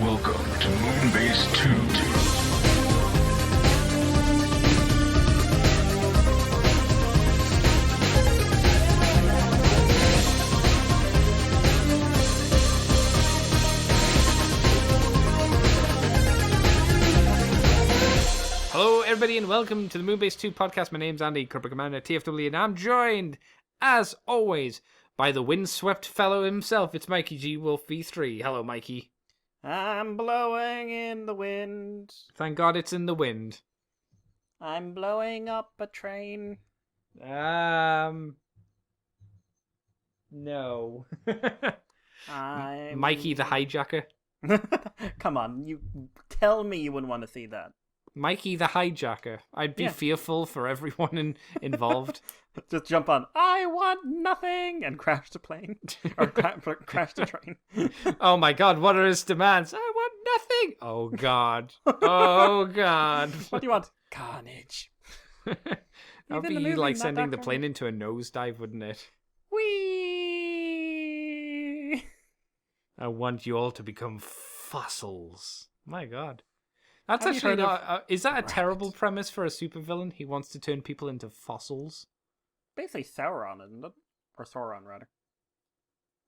Welcome to Moonbase 2. Hello, everybody, and welcome to the Moonbase 2 podcast. My name's Andy, Corporate Commander, TFW, and I'm joined, as always, by the windswept fellow himself. It's Mikey G. Wolf V3. Hello, Mikey. I'm blowing in the wind. Thank God it's in the wind. I'm blowing up a train. No. I'm... Mikey the hijacker. Come on, you tell me you wouldn't want to see that. Mikey the hijacker. I'd be fearful for everyone involved. Just jump on, I want nothing, and crash the plane. Or crash the train. Oh my God, what are his demands? I want nothing. Oh God. Oh God. What do you want? Carnage. That would be like sending the plane into a nosedive, wouldn't it? Whee! I want you all to become fossils. My God. That's Have you actually heard of not... is that a Rabbit? terrible premise for a supervillain? He wants to turn people into fossils? Basically Sauron, isn't it? Or Sauron, rather.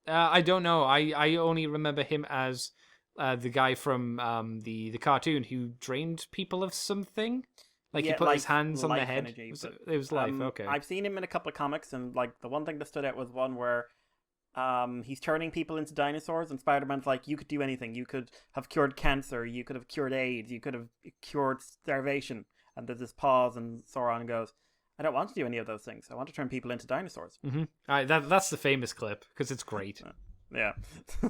I don't know. I only remember him as the guy from the cartoon who drained people of something. Like he put his hands on their head. Energy, It was life, okay. I've seen him in a couple of comics, and like the one thing that stood out was one where he's turning people into dinosaurs, and Spider-Man's like, you could do anything. You could have cured cancer, you could have cured AIDS, you could have cured starvation. And there's this pause, and Sauron goes, I don't want to do any of those things. I want to turn people into dinosaurs. Mm-hmm. That's the famous clip, because it's great. Yeah.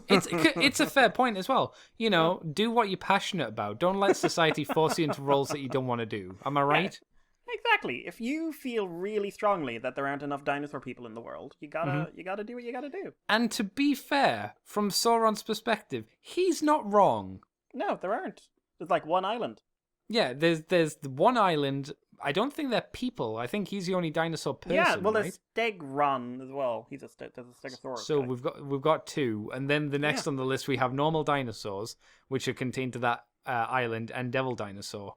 It's a fair point as well. You know, do what you're passionate about. Don't let society force you into roles that you don't want to do. Am I right? Yeah, exactly. If you feel really strongly that there aren't enough dinosaur people in the world, you gotta do what you gotta do. And to be fair, from Sauron's perspective, he's not wrong. No, there aren't. There's like one island. Yeah, there's the one island. I don't think they're people. I think he's the only dinosaur person. Yeah, well, right? there's Stegron as well. There's a Stegosaurus. So guy. we've got two, and then the next on the list we have normal dinosaurs, which are contained to that island, and Devil Dinosaur,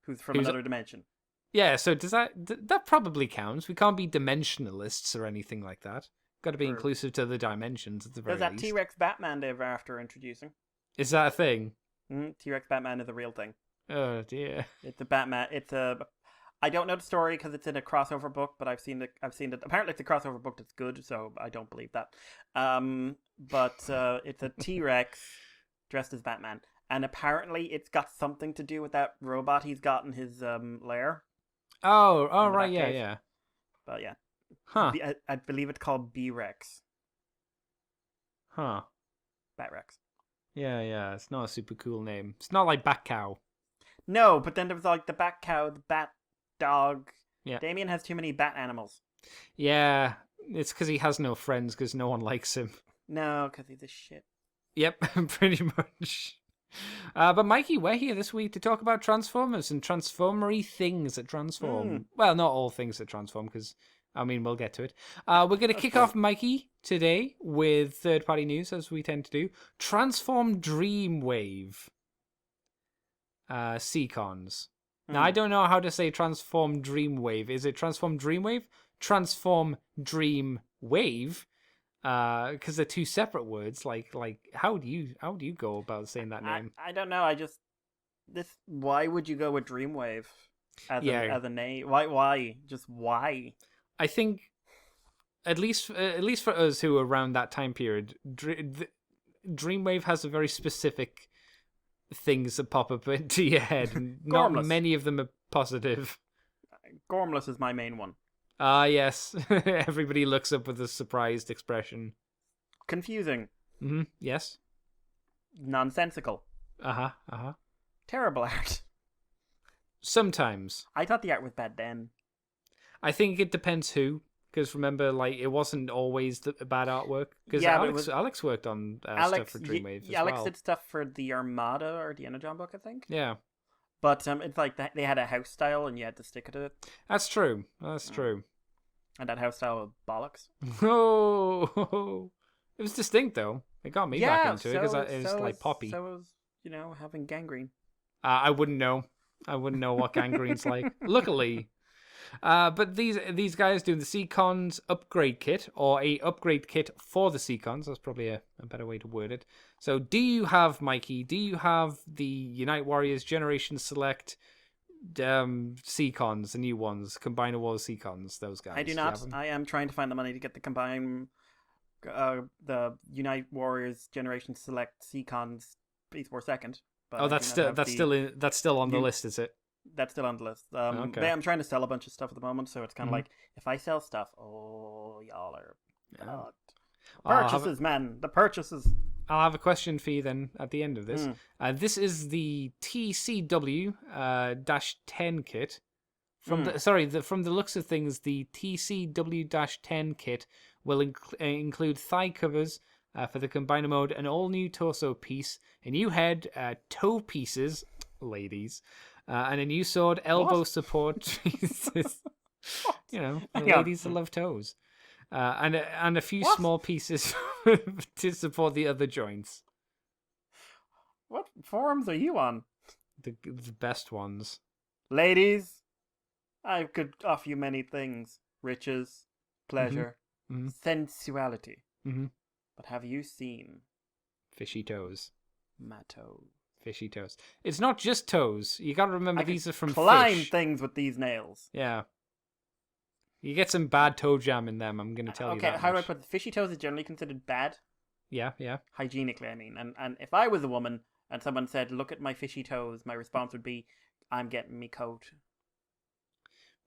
who's from another dimension. Yeah, so does that probably counts? We can't be dimensionalists or anything like that. Got to be inclusive to the dimensions at the very least. There's that T-Rex Batman they're after introducing. Is that a thing? T-Rex Batman is a real thing. Oh dear. It's a Batman. I don't know the story because it's in a crossover book, but I've seen it. Apparently, it's a crossover book that's good, so I don't believe that. But it's a T-Rex dressed as Batman, and apparently, it's got something to do with that robot he's got in his lair. Oh, right, yeah. But yeah, huh? I believe it's called B-Rex. Huh? Bat-Rex. Yeah. It's not a super cool name. It's not like Bat Cow. No, but then there was like the Bat Cow, the Bat Dog. Yeah. Damien has too many bat animals. Yeah, it's because he has no friends because no one likes him. No, because he's a shit. Yep, pretty much. But Mikey, we're here this week to talk about Transformers and transformery things that transform. Well, not all things that transform, because, I mean, we'll get to it. We're going to kick off, Mikey, today with third-party news, as we tend to do. Transform Dreamwave Seacons. Now, I don't know how to say Transform Dreamwave. Is it Transform Dreamwave? Transform Dream Wave? Because they're two separate words. Like, how do you go about saying that name? I don't know. Why would you go with Dreamwave as a name? Why? Just why? I think at least for us who are around that time period, Dreamwave has a very specific things that pop up into your head, and not many of them are positive. Gormless is my main one. Yes. Everybody looks up with a surprised expression. Confusing. Yes. Nonsensical. Terrible art. Sometimes. I thought the art was bad then. I think it depends who. Because remember, like, it wasn't always the bad artwork. Because Alex worked on stuff for Dreamwave as well. Alex did stuff for the Armada or the Energon book, I think. Yeah. But it's like they had a house style and you had to stick to it. That's true. True. And that house style was bollocks. Oh, it was distinct though. It got me back into it because it's like poppy. So having gangrene. I wouldn't know. I wouldn't know what gangrene's like. Luckily. But these guys doing the Seacons upgrade kit, or a upgrade kit for the Seacons. That's probably a better way to word it. So Mikey, do you have the Unite Warriors Generations Select Seacons, the new ones, Combiner Wars Seacons, those guys? I do not. I am trying to find the money to get the Unite Warriors Generation Select Seacons piece per second. But that's still on the list, is it? That's still on the list. Okay. I'm trying to sell a bunch of stuff at the moment, so it's kind of like, if I sell stuff, y'all are purchases, man. The purchases. I'll have a question for you then at the end of this. This is the TCW -10 kit. From the looks of things, the TCW-10 kit will include thigh covers for the combiner mode, an all new torso piece, a new head, toe pieces, ladies. And a new sword, elbow support pieces. Ladies that love toes. And a few small pieces to support the other joints. What forums are you on? The best ones. Ladies, I could offer you many things. Riches, pleasure, sensuality. But have you seen... Fishy toes. My toes. Fishy toes. It's not just toes. You got to remember these are from climb fish. Things with these nails. Yeah. You get some bad toe jam in them, I'm going to tell you that. Okay, how do I put it? Fishy toes is generally considered bad. Yeah. Hygienically, I mean. And if I was a woman and someone said, look at my fishy toes, my response would be, I'm getting me coat.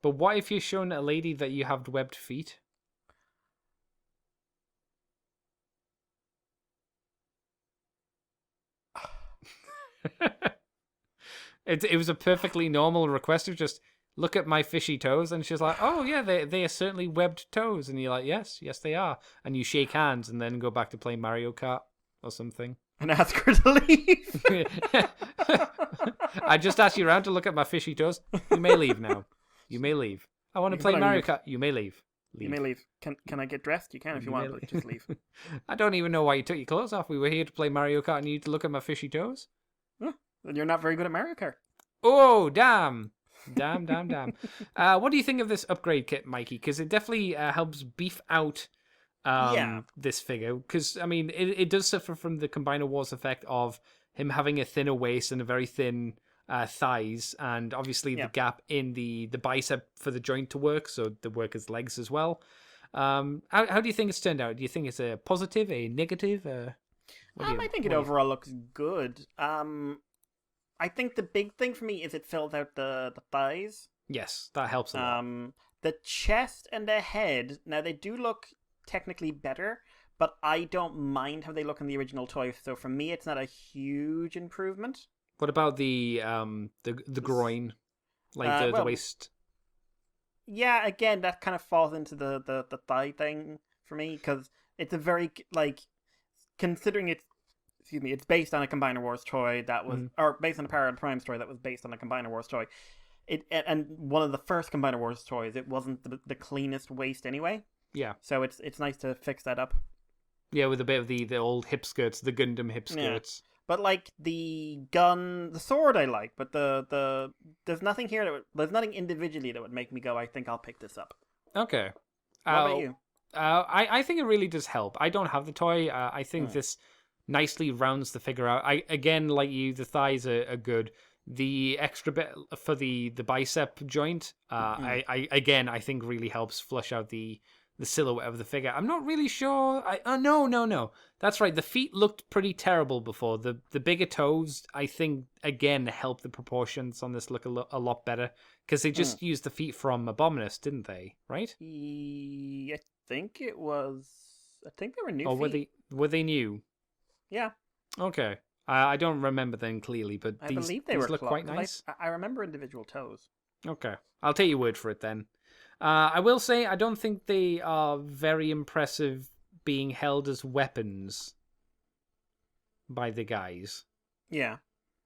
But what if you're showing a lady that you have webbed feet? It was a perfectly normal request of just look at my fishy toes, and she's like, oh yeah, they are certainly webbed toes, and you're like, yes they are, and you shake hands and then go back to play Mario Kart or something and ask her to leave. I just asked you around to look at my fishy toes. You may leave now. You may leave. I want to play Mario Kart. You may leave. You may leave. Can I get dressed? You can if you want, but just leave. I don't even know why you took your clothes off. We were here to play Mario Kart and you need to look at my fishy toes? Then you're not very good at Mario Kart. Oh, damn. Damn. What do you think of this upgrade kit, Mikey? Because it definitely helps beef out this figure. Because, I mean, it does suffer from the Combiner Wars effect of him having a thinner waist and a very thin thighs, and obviously the gap in the bicep for the joint to work, so the work as legs as well. How do you think it's turned out? Do you think it's a positive, a negative? I think it overall looks good. I think the big thing for me is it fills out the thighs. Yes, that helps a lot. The chest and the head, now they do look technically better, but I don't mind how they look in the original toy. So for me, it's not a huge improvement. What about the groin, like the waist? Yeah, again, that kind of falls into the thigh thing for me, because it's a very, considering it's based on a Combiner Wars toy that was, or based on a Power Primes toy that was based on a Combiner Wars toy. And one of the first Combiner Wars toys, it wasn't the cleanest waist anyway. Yeah. So it's nice to fix that up. Yeah, with a bit of the old hip skirts, the Gundam hip skirts. Yeah. But the sword I like, but there's nothing here there's nothing individually that would make me go, I think I'll pick this up. Okay. What about you? I think it really does help. I don't have the toy. I think this nicely rounds the figure out. Again, like you, the thighs are good. The extra bit for the bicep joint, I think really helps flush out the silhouette of the figure. I'm not really sure. No. That's right. The feet looked pretty terrible before. The bigger toes, I think, again, help the proportions on this look a lot better. Because they just used the feet from Abominus, didn't they? Right? I think they were new feet. Were they new? Yeah. Okay. I don't remember them clearly, but I these believe they were look quite nice. I remember individual toes. Okay. I'll take your word for it then. I will say I don't think they are very impressive being held as weapons by the guys. Yeah.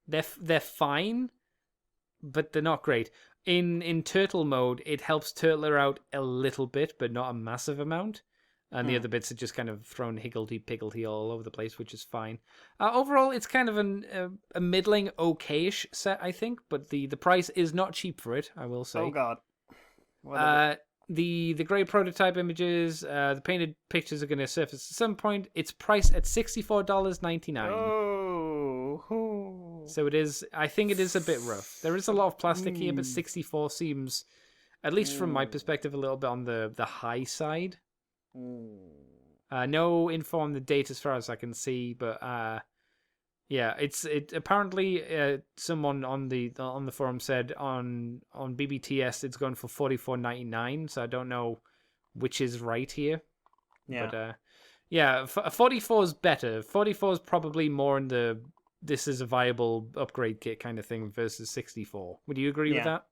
They're fine, but they're not great. In turtle mode, it helps Turtler out a little bit, but not a massive amount. And the other bits are just kind of thrown higgledy-piggledy all over the place, which is fine. Overall, it's kind of a middling, okayish set, I think. But the price is not cheap for it, I will say. Oh, God. What is it? The grey prototype images, the painted pictures are going to surface at some point. It's priced at $64.99. Oh. So it is. I think it is a bit rough. There is a lot of plastic here, but 64 seems, at least from my perspective, a little bit on the high side. No info on the date as far as I can see, but yeah, it apparently someone on the forum said on BBTS it's going for $44.99, so I don't know which is right here. Yeah. But yeah, 44 is better. 44 is probably more in the this is a viable upgrade kit kind of thing versus 64. Would you agree with that?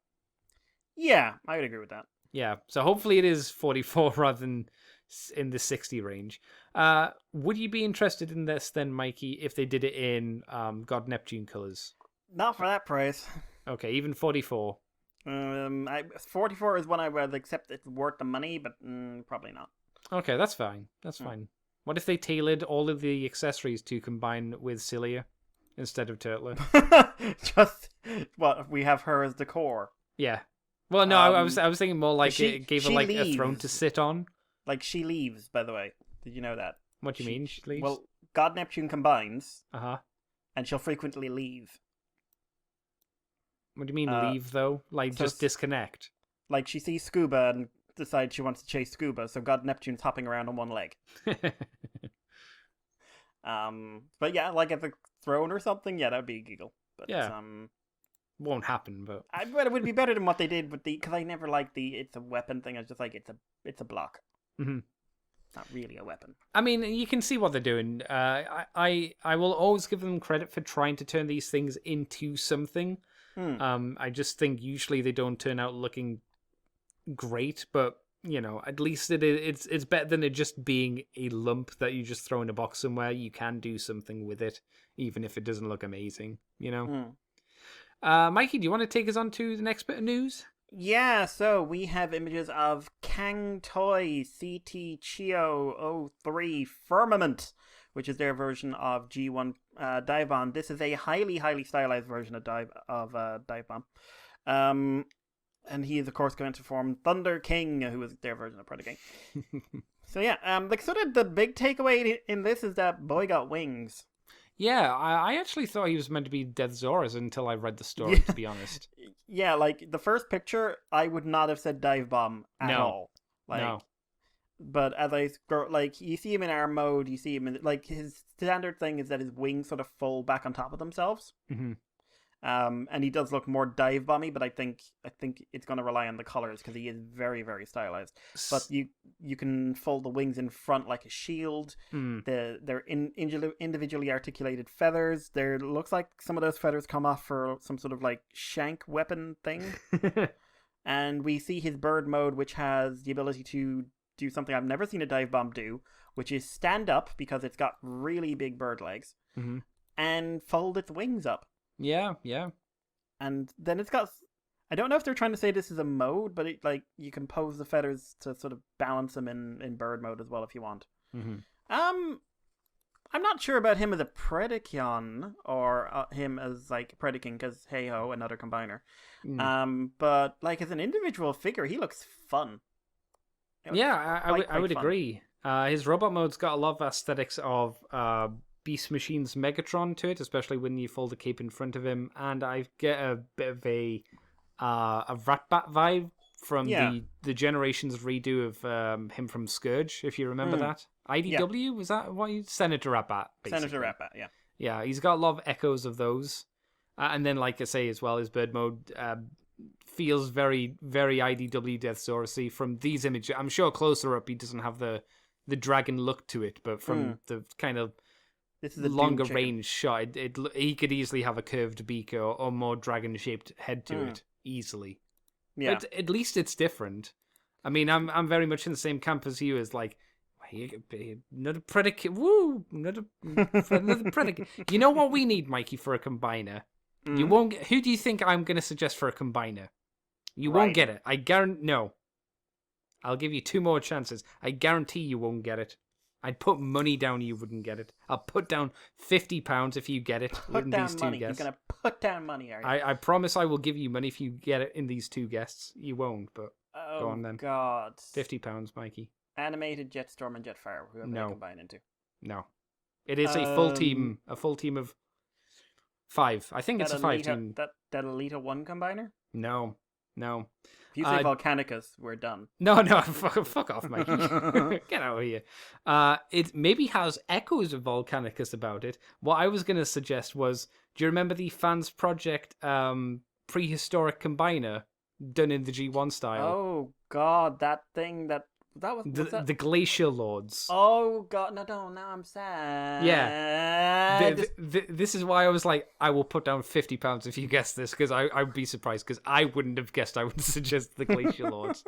Yeah, I would agree with that. Yeah, so hopefully it is 44 rather than in the 60 range. Would you be interested in this then, Mikey, if they did it in God Neptune colors? Not for that price. Okay, even 44. 44 is one I would accept it's worth the money, but probably not. Okay, that's fine. That's fine. What if they tailored all of the accessories to combine with Cilia instead of Turtler? Just what we have her as the core. Yeah. Well, no, I was thinking more like it gave her like leaves. a throne to sit on. Like she leaves, by the way. Did you know that? What do you mean? She leaves? Well, God Neptune combines, and she'll frequently leave. What do you mean leave though? Like so just disconnect? Like she sees Scuba and decides she wants to chase Scuba, so God Neptune's hopping around on one leg. But yeah, like at the throne or something, yeah, that would be a giggle. But, yeah. Won't happen, but it would be better than what they did with because I never liked the it's a weapon thing. I was just like it's a block. Mm-hmm. It's not really a weapon. I mean, you can see what they're doing. I will always give them credit for trying to turn these things into something. I just think usually they don't turn out looking great, but you know, at least it's better than it just being a lump that you just throw in a box somewhere. You can do something with it, even if it doesn't look amazing. You know. Mikey, do you want to take us on to the next bit of news? Yeah, so we have images of Kang Toy CT Chio 03 Firmament, which is their version of G1 Dive Bomb. This is a highly, highly stylized version of Dive Bomb. And he is, of course, going to form Thunder King, who is their version of Predaking. So yeah, like sort of the big takeaway in this is that boy got wings. Yeah, I actually thought he was meant to be Deathsaurus until I read the story, to be honest. Yeah, like, the first picture, I would not have said Dive Bomb at all. Like, no. But as I scroll, like, you see him in arm mode, you see him in, like, his standard thing is that his wings sort of fall back on top of themselves. Mm-hmm. And he does look more dive bomby, but I think it's going to rely on the colors because he is very, very stylized. But you can fold the wings in front like a shield. They're individually articulated feathers. There looks like some of those feathers come off for some sort of like shank weapon thing. And we see his bird mode, which has the ability to do something I've never seen a dive bomb do, which is stand up because it's got really big bird legs, and fold its wings up. Yeah, yeah. And then it's got... I don't know if they're trying to say this is a mode, but it, like, you can pose the feathers to sort of balance them in bird mode as well if you want. I'm not sure about him as a Predacon or him as, like, Predaking, because, hey-ho, another combiner. But, like, as an individual figure, he looks fun. Yeah, I would agree. His robot mode's got a lot of aesthetics of... Beast Machine's Megatron to it, especially when you fold the cape in front of him, and I get a bit of a Ratbat vibe from the Generations redo of him from Scourge, if you remember that. IDW, was that what you... Senator Ratbat, basically. Senator Ratbat, yeah. Yeah, he's got a lot of echoes of those. And then, like I say as well, his bird mode feels very, very IDW Deathsaurus-y from these images. I'm sure closer up he doesn't have the dragon look to it, but from the kind of this is a longer range shot, he could easily have a curved beak or more dragon-shaped head to it, easily. Yeah. But at least it's different. I mean, I'm very much in the same camp as you, as like, another predicate, woo, another predicate. You know what we need, Mikey, for a combiner? You won't get, who do you think I'm going to suggest for a combiner? You won't get it. I guarantee, no. I'll give you 2 more chances. I guarantee you won't get it. I'd put money down you wouldn't get it. I'll put down £50 if you get it in these 2 money. guesses. You're gonna put down money, are you? I promise I will give you money if you get it in these 2 guests. You won't, but go on then. God. £50, Mikey. Animated Jetstorm and Jetfire. Whoever they combine into. No. It is a full team. A full team of 5. I think it's a 5 team. That Elita 1 combiner? No. If you say Volcanicus, we're done. No, fuck off, Mikey. Get out of here. It maybe has echoes of Volcanicus about it. What I was going to suggest was, do you remember the Fans Project prehistoric combiner done in the G1 style? Oh, God, that thing that was the Glacier Lords. Oh, God, no, now I'm sad. Yeah. This is why I was like, I will put down £50 if you guess this, because I would be surprised, because I wouldn't have guessed. I would suggest the Glacier Lords.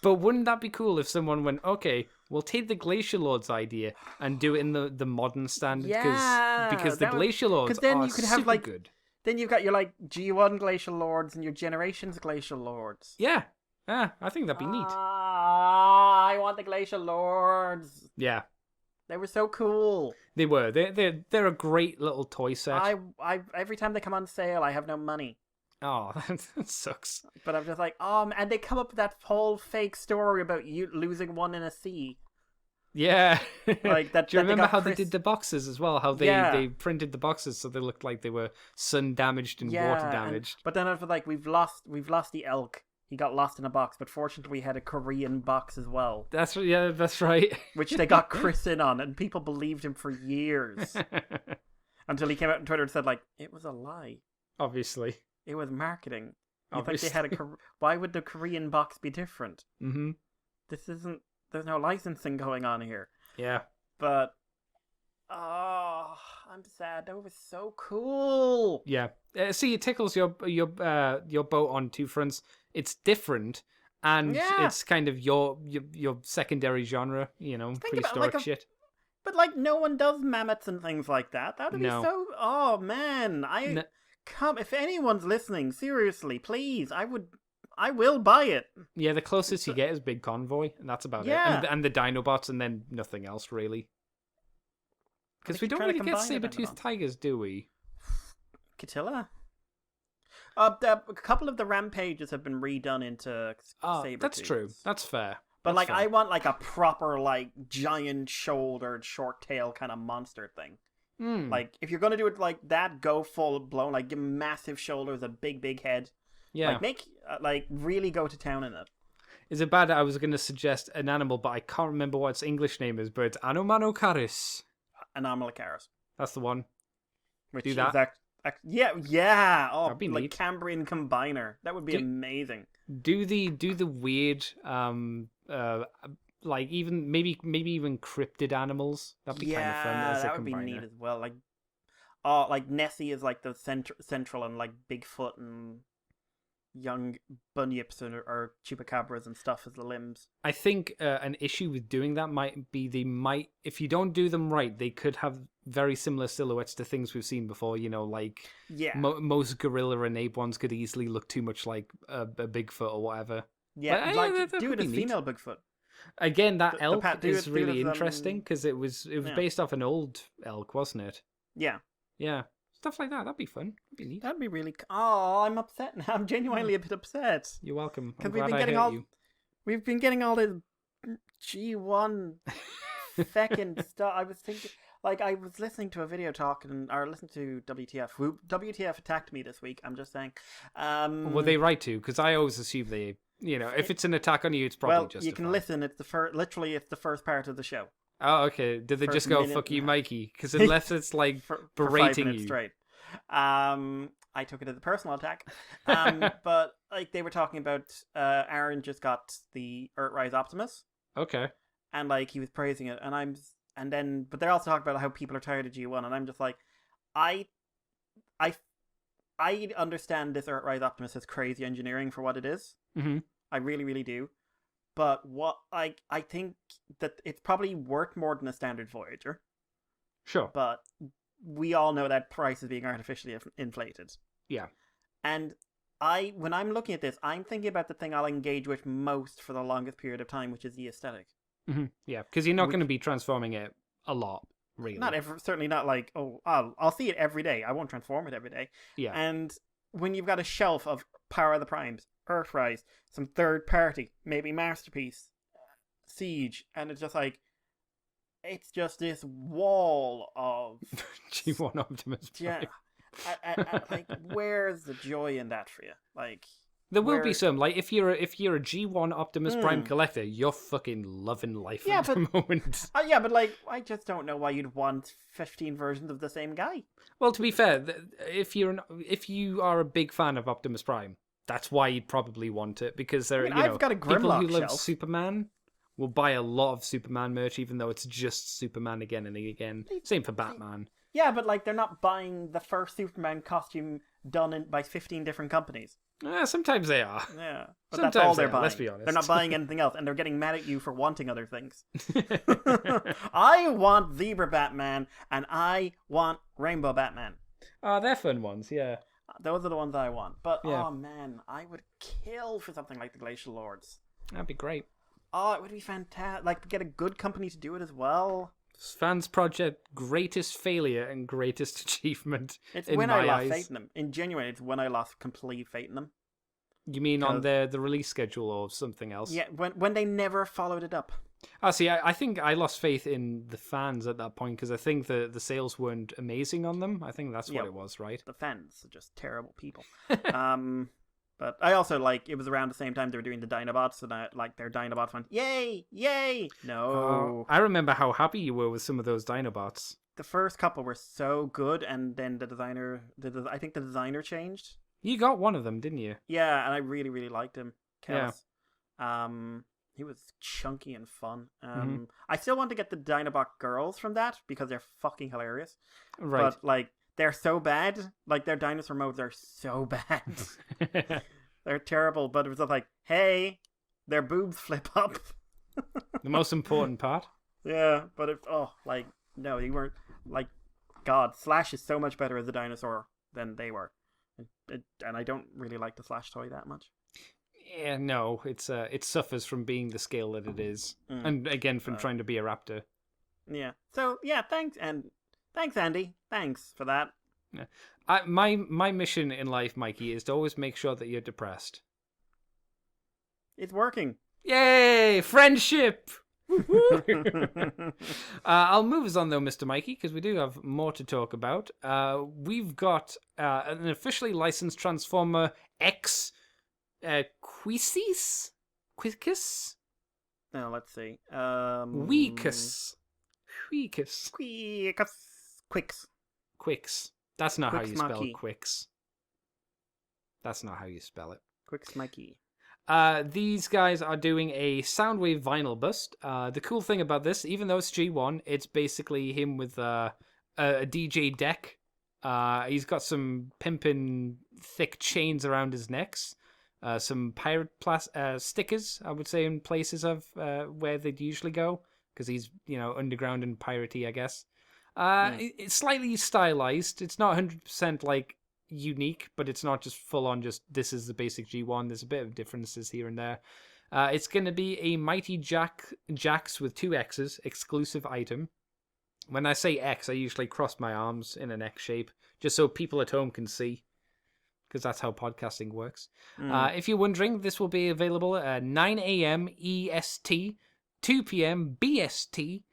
But wouldn't that be cool if someone went, okay, we'll take the Glacier Lords idea and do it in the modern standard? Yeah, because the Glacier Lords then are you could have, super like, good. Then you've got your G1 Glacial Lords and your Generations Glacial Lords. Yeah. I think that'd be neat. I want the Glacial Lords. Yeah. They were so cool. They were. They're a great little toy set. I every time they come on sale, I have no money. Oh, that sucks. But I'm just like, and they come up with that whole fake story about you losing one in a sea. Yeah. Like that. Do you remember how they did the boxes as well? How they printed the boxes so they looked like they were sun damaged and water damaged. But then I was like, we've lost the elk. He got lost in a box, but fortunately we had a Korean box as well. That's right. Which they got Chris in on, and people believed him for years. Until he came out on Twitter and said, like, it was a lie. Obviously. It was marketing. Obviously. Think they had why would the Korean box be different? Mm-hmm. There's no licensing going on here. Yeah. But, I'm sad. That was so cool. Yeah. See, it tickles your boat on 2 fronts. It's different, and it's kind of your secondary genre, prehistoric shit. But no one does mammoths and things like that. That would be so. Oh man, if anyone's listening, seriously, please, I will buy it. Yeah, the closest you get is Big Convoy, and that's about it. And the Dinobots, and then nothing else really. Because we don't really get saber-toothed tigers, do we? Catilla? A couple of the rampages have been redone into saber-tooths. That's true. That's fair. But fair. I want a proper giant shouldered short tail kind of monster thing. If you're gonna do it like that, go full blown. Give massive shoulders, a big head. Yeah. Really go to town in it. Is it bad? I was gonna suggest an animal, but I can't remember what its English name is. But it's Anomalocaris. Anomalocaris. That's the one. Which do that. Yeah. Oh, that'd be neat. Cambrian combiner. That would be amazing. Do the weird, even maybe even cryptid animals. That'd be kind of fun. As that a would be combiner. neat as well. Nessie is the central, and Bigfoot and young bunyips or chupacabras and stuff as the limbs. I think an issue with doing that might be if you don't do them right, they could have very similar silhouettes to things we've seen before. Most gorilla and ape ones could easily look too much like a Bigfoot or whatever. Yeah, that do it as female Bigfoot. Again, that elk is really interesting because it was based off an old elk, wasn't it? Yeah. Yeah. Stuff like that. That'd be fun. That'd be neat. That'd be really. Oh, I'm upset now. I'm genuinely a bit upset. You're welcome. Because we've been getting all this G1 feckin' stuff. I was thinking, I was listening to a video listening to WTF. WTF attacked me this week. I'm just saying. Were they right to? Because I always assume they. If it's an attack on you, it's probably justified. You can listen. It's literally it's the first part of the show. Oh, okay. Did they just go, fuck you, Mikey? Because unless it's berating for 5 minutes you. Straight. I took it as a personal attack. But they were talking about Aaron just got the Earthrise Optimus. Okay. And he was praising it, but they're also talking about how people are tired of G1, and I'm just like, I understand this Earthrise Optimus as crazy engineering for what it is. Mm-hmm. I really, really do. But what I think that it's probably worth more than a standard Voyager. Sure. But we all know that price is being artificially inflated. Yeah. And when I'm looking at this, I'm thinking about the thing I'll engage with most for the longest period of time, which is the aesthetic. Yeah, because you're not going to be transforming it a lot, really. Not ever, certainly not like, oh, I'll see it every day. I won't transform it every day. Yeah. And when you've got a shelf of Power of the Primes, Earthrise, some third party, maybe Masterpiece, Siege, and it's just like, it's just this wall of G1 Optimus Prime. Yeah. Like, where's the joy in that for you? Like, there will be some. Like, if you're a G1 Optimus Prime collector, you're fucking loving life at the moment. Yeah, but like, I just don't know why you'd want 15 versions of the same guy. Well, to be fair, if you are a big fan of Optimus Prime, that's why you'd probably want it, because I've got a people Grimlock who love shelf. Superman will buy a lot of Superman merch, even though it's just Superman again and again. Same for Batman. Yeah, but like, they're not buying the first Superman costume done by 15 different companies. Sometimes they are. Yeah, but Sometimes that's all they're they are, buying. let's be honest. They're not buying anything else, and they're getting mad at you for wanting other things. I want Zebra Batman, and I want Rainbow Batman. Oh, they're fun ones, yeah. Those are the ones I want. But, Yeah. oh man, I would kill for something like the Glacial Lords. That'd be great. Oh, it would be fantastic. Like, to get a good company to do it as well. Fans Project, greatest failure and greatest achievement. It's in when my I lost eyes. faith in them. In January, it's when I lost complete faith in them. You mean on the release schedule or something else? Yeah, when they never followed it up. See, I think I lost faith in the fans at that point, because I think the sales weren't amazing on them. I think that's what it was, right? The fans are just terrible people. But I also, like, it was around the same time they were doing the Dinobots, and their Dinobot fans, yay, yay! No. I remember how happy you were with some of those Dinobots. The first couple were so good, and then I think the designer changed. You got one of them, didn't you? Yeah, and I really, really liked him. Kellis. Yeah. He was chunky and fun. I still want to get the Dinobot girls from that, because they're fucking hilarious. Right. But, like, they're so bad. Like, their dinosaur modes are so bad. They're terrible, but it was just like, hey, their boobs flip up. The most important part. Yeah, but no, you weren't, like, God, Slash is so much better as a dinosaur than they were. And I don't really like the Slash toy that much. Yeah, no, it suffers from being the scale that it is. And again, from trying to be a raptor. Yeah. So, yeah, thanks, Andy. Thanks for that. Yeah. My mission in life, Mikey, is to always make sure that you're depressed. It's working. Yay! Friendship! I'll move us on, though, Mr. Mikey, because we do have more to talk about. We've got an officially licensed Transformer X Quickus? Now, let's see. Weakus. Quicks. That's not how you spell Quicks. That's not how you spell it. Quicks Mikey. These guys are doing a Soundwave vinyl bust. The cool thing about this, even though it's G1, it's basically him with a DJ deck. He's got some pimpin' thick chains around his necks. Some pirate stickers, I would say, in places of where they'd usually go, because he's, underground and piratey, I guess. It's slightly stylized. It's not 100% like unique, but it's not just full on just this is the basic G1. There's a bit of differences here and there. It's going to be a Mighty Jax with 2 X's exclusive item. When I say X, I usually cross my arms in an X shape, just so people at home can see, because that's how podcasting works. If you're wondering, this will be available at 9 a.m. EST, 2 p.m. BST,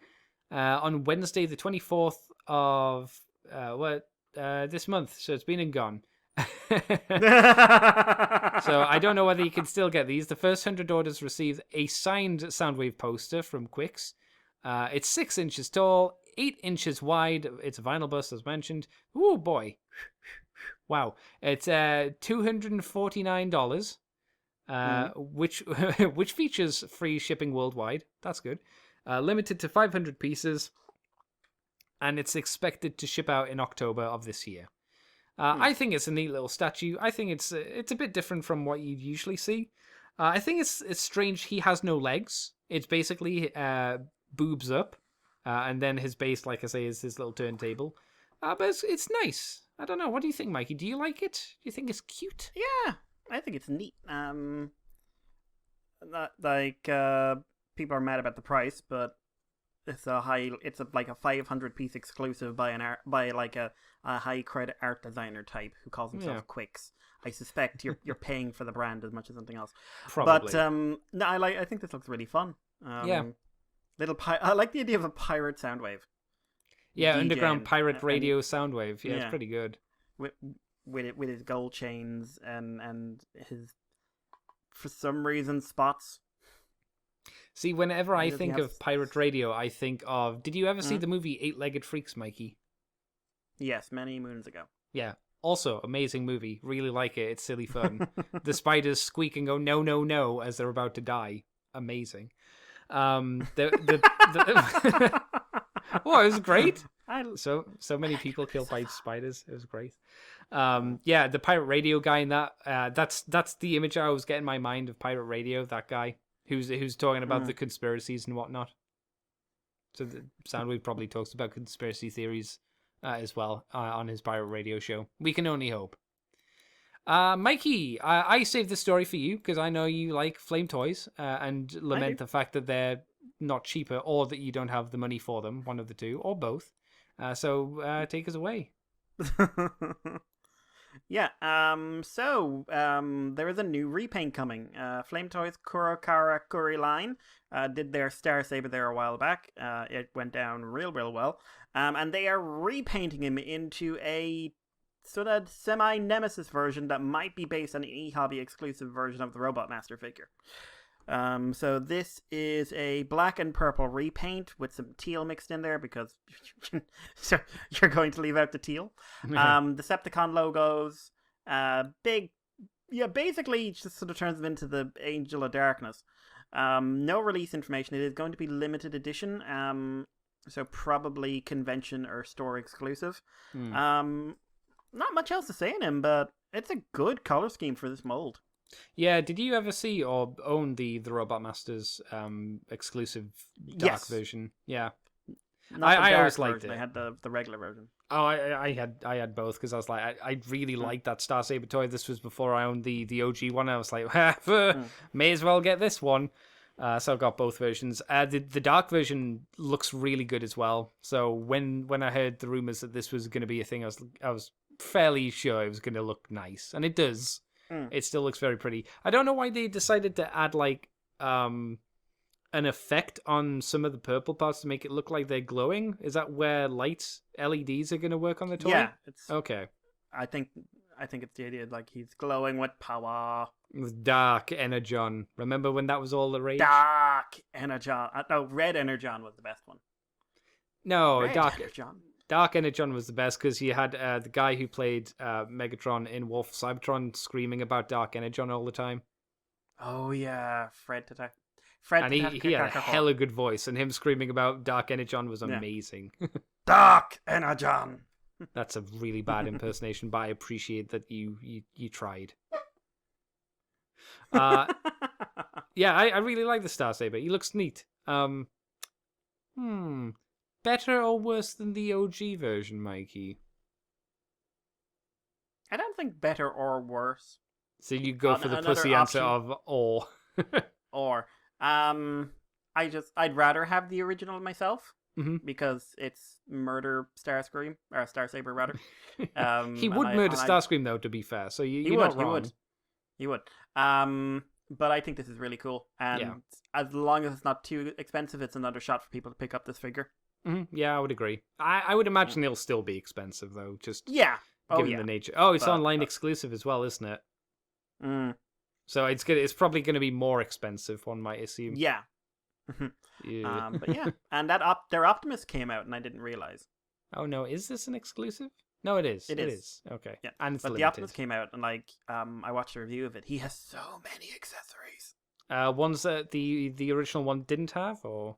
on Wednesday, the 24th of this month. So it's been and gone. So I don't know whether you can still get these. The first 100 orders receive a signed Soundwave poster from Quicks. It's 6 inches tall, 8 inches wide. It's a vinyl bust, as mentioned. Oh boy. Wow. It's $249, which features free shipping worldwide. That's good. Limited to 500 pieces, and it's expected to ship out in October of this year. I think it's a neat little statue. I think it's a bit different from what you'd usually see. I think it's strange he has no legs. It's basically boobs up, and then his base, like I say, is his little turntable. But it's nice. I don't know. What do you think, Mikey? Do you like it? Do you think it's cute? Yeah. I think it's neat. People are mad about the price, but it's like a 500-piece exclusive by a high credit art designer type who calls himself Quicks. I suspect you're paying for the brand as much as something else. Probably. But no, I think this looks really fun. Yeah. I like the idea of a pirate soundwave. Yeah, DJ underground pirate radio soundwave. Yeah, yeah. it's pretty good. With his gold chains and his, for some reason, spots. See, whenever I think of pirate radio, I think of... Did you ever see the movie Eight-Legged Freaks, Mikey? Yes, many moons ago. Yeah. Also, amazing movie. Really like it. It's silly fun. The spiders squeak and go, no, no, no, as they're about to die. Amazing. Well, it was great. So many people killed by spiders. It was great. Yeah, the pirate radio guy in that. That's the image I was getting in my mind of pirate radio. That guy who's talking about the conspiracies and whatnot. So the Soundwave probably talks about conspiracy theories as well on his pirate radio show. We can only hope. Mikey, I saved the story for you because I know you like flame toys and lament the fact that they're not cheaper or that you don't have the money for them, one of the two, or both. So take us away. Yeah, there is a new repaint coming. Flame Toys Kurokara Kuri line did their Star Saber there a while back. It went down real well. And they are repainting him into a sort of semi-nemesis version that might be based on an e-hobby exclusive version of the Robot Master figure. So this is a black and purple repaint with some teal mixed in there because so you're going to leave out the teal. Decepticon logos, basically just sort of turns them into the Angel of Darkness. No release information. It is going to be limited edition. So probably convention or store exclusive. Not much else to say in him, but it's a good color scheme for this mold. Yeah, did you ever see or own the Robot Masters exclusive dark version? Yeah. I always liked it. I had the regular version. Oh, I had both because I was like, I really liked that Star Saber toy. This was before I owned the OG one. I was like, may as well get this one. So I've got both versions. The dark version looks really good as well. So when I heard the rumors that this was going to be a thing, I was fairly sure it was going to look nice, and it does. It still looks very pretty. I don't know why they decided to add like an effect on some of the purple parts to make it look like they're glowing. Is that where lights, LEDs are going to work on the toy? Yeah, it's okay. I think it's the idea like he's glowing with power. With Dark Energon. Remember when that was all the rage? Dark Energon. No, Red Energon was the best one. No, Red Energon. Dark Energon was the best because you had the guy who played Megatron in Wolf Cybertron screaming about Dark Energon all the time. Oh yeah, Fred. And he had a hella good voice, and him screaming about Dark Energon was amazing. Dark Energon. That's a really bad impersonation, but I appreciate that you tried. Yeah, I really like the Star Saber. He looks neat. Better or worse than the OG version, Mikey? I don't think better or worse. So you go for the pussy answer of or. Or. I'd rather have the original myself. Because it's murder Starscream, or Star Saber rather. He would murder Starscream though, to be fair. So you're not wrong. He would. But I think this is really cool, and as long as it's not too expensive, it's another shot for people to pick up this figure. Yeah, I would agree. I would imagine it'll still be expensive though, just given the nature. Oh, it's online exclusive as well, isn't it? So it's probably going to be more expensive, one might assume. Yeah. Yeah. But yeah, and their Optimus came out, and I didn't realize. Oh no, is this an exclusive? No, it is. It is. Okay. Yeah, and but the Optimus came out, and I watched a review of it. He has so many accessories. Ones that the original one didn't have, or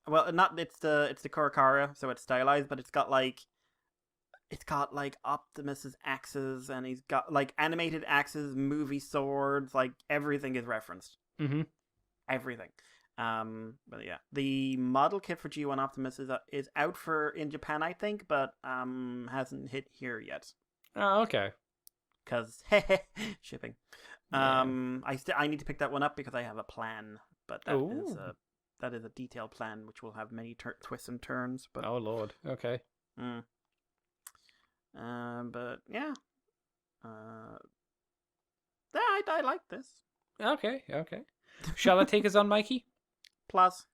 well, it's the Kurokara, so it's stylized, but it's got like Optimus's axes, and he's got like animated axes, movie swords, like everything is referenced. Everything. But yeah, the model kit for G1 Optimus is out in Japan, I think, but hasn't hit here yet. Oh, okay. because shipping. Yeah. I need to pick that one up because I have a plan, but Ooh. that is a detailed plan which will have many twists and turns. But Oh Lord. Okay. but yeah, I like this. Okay. Shall I take us on, Mikey? Plus,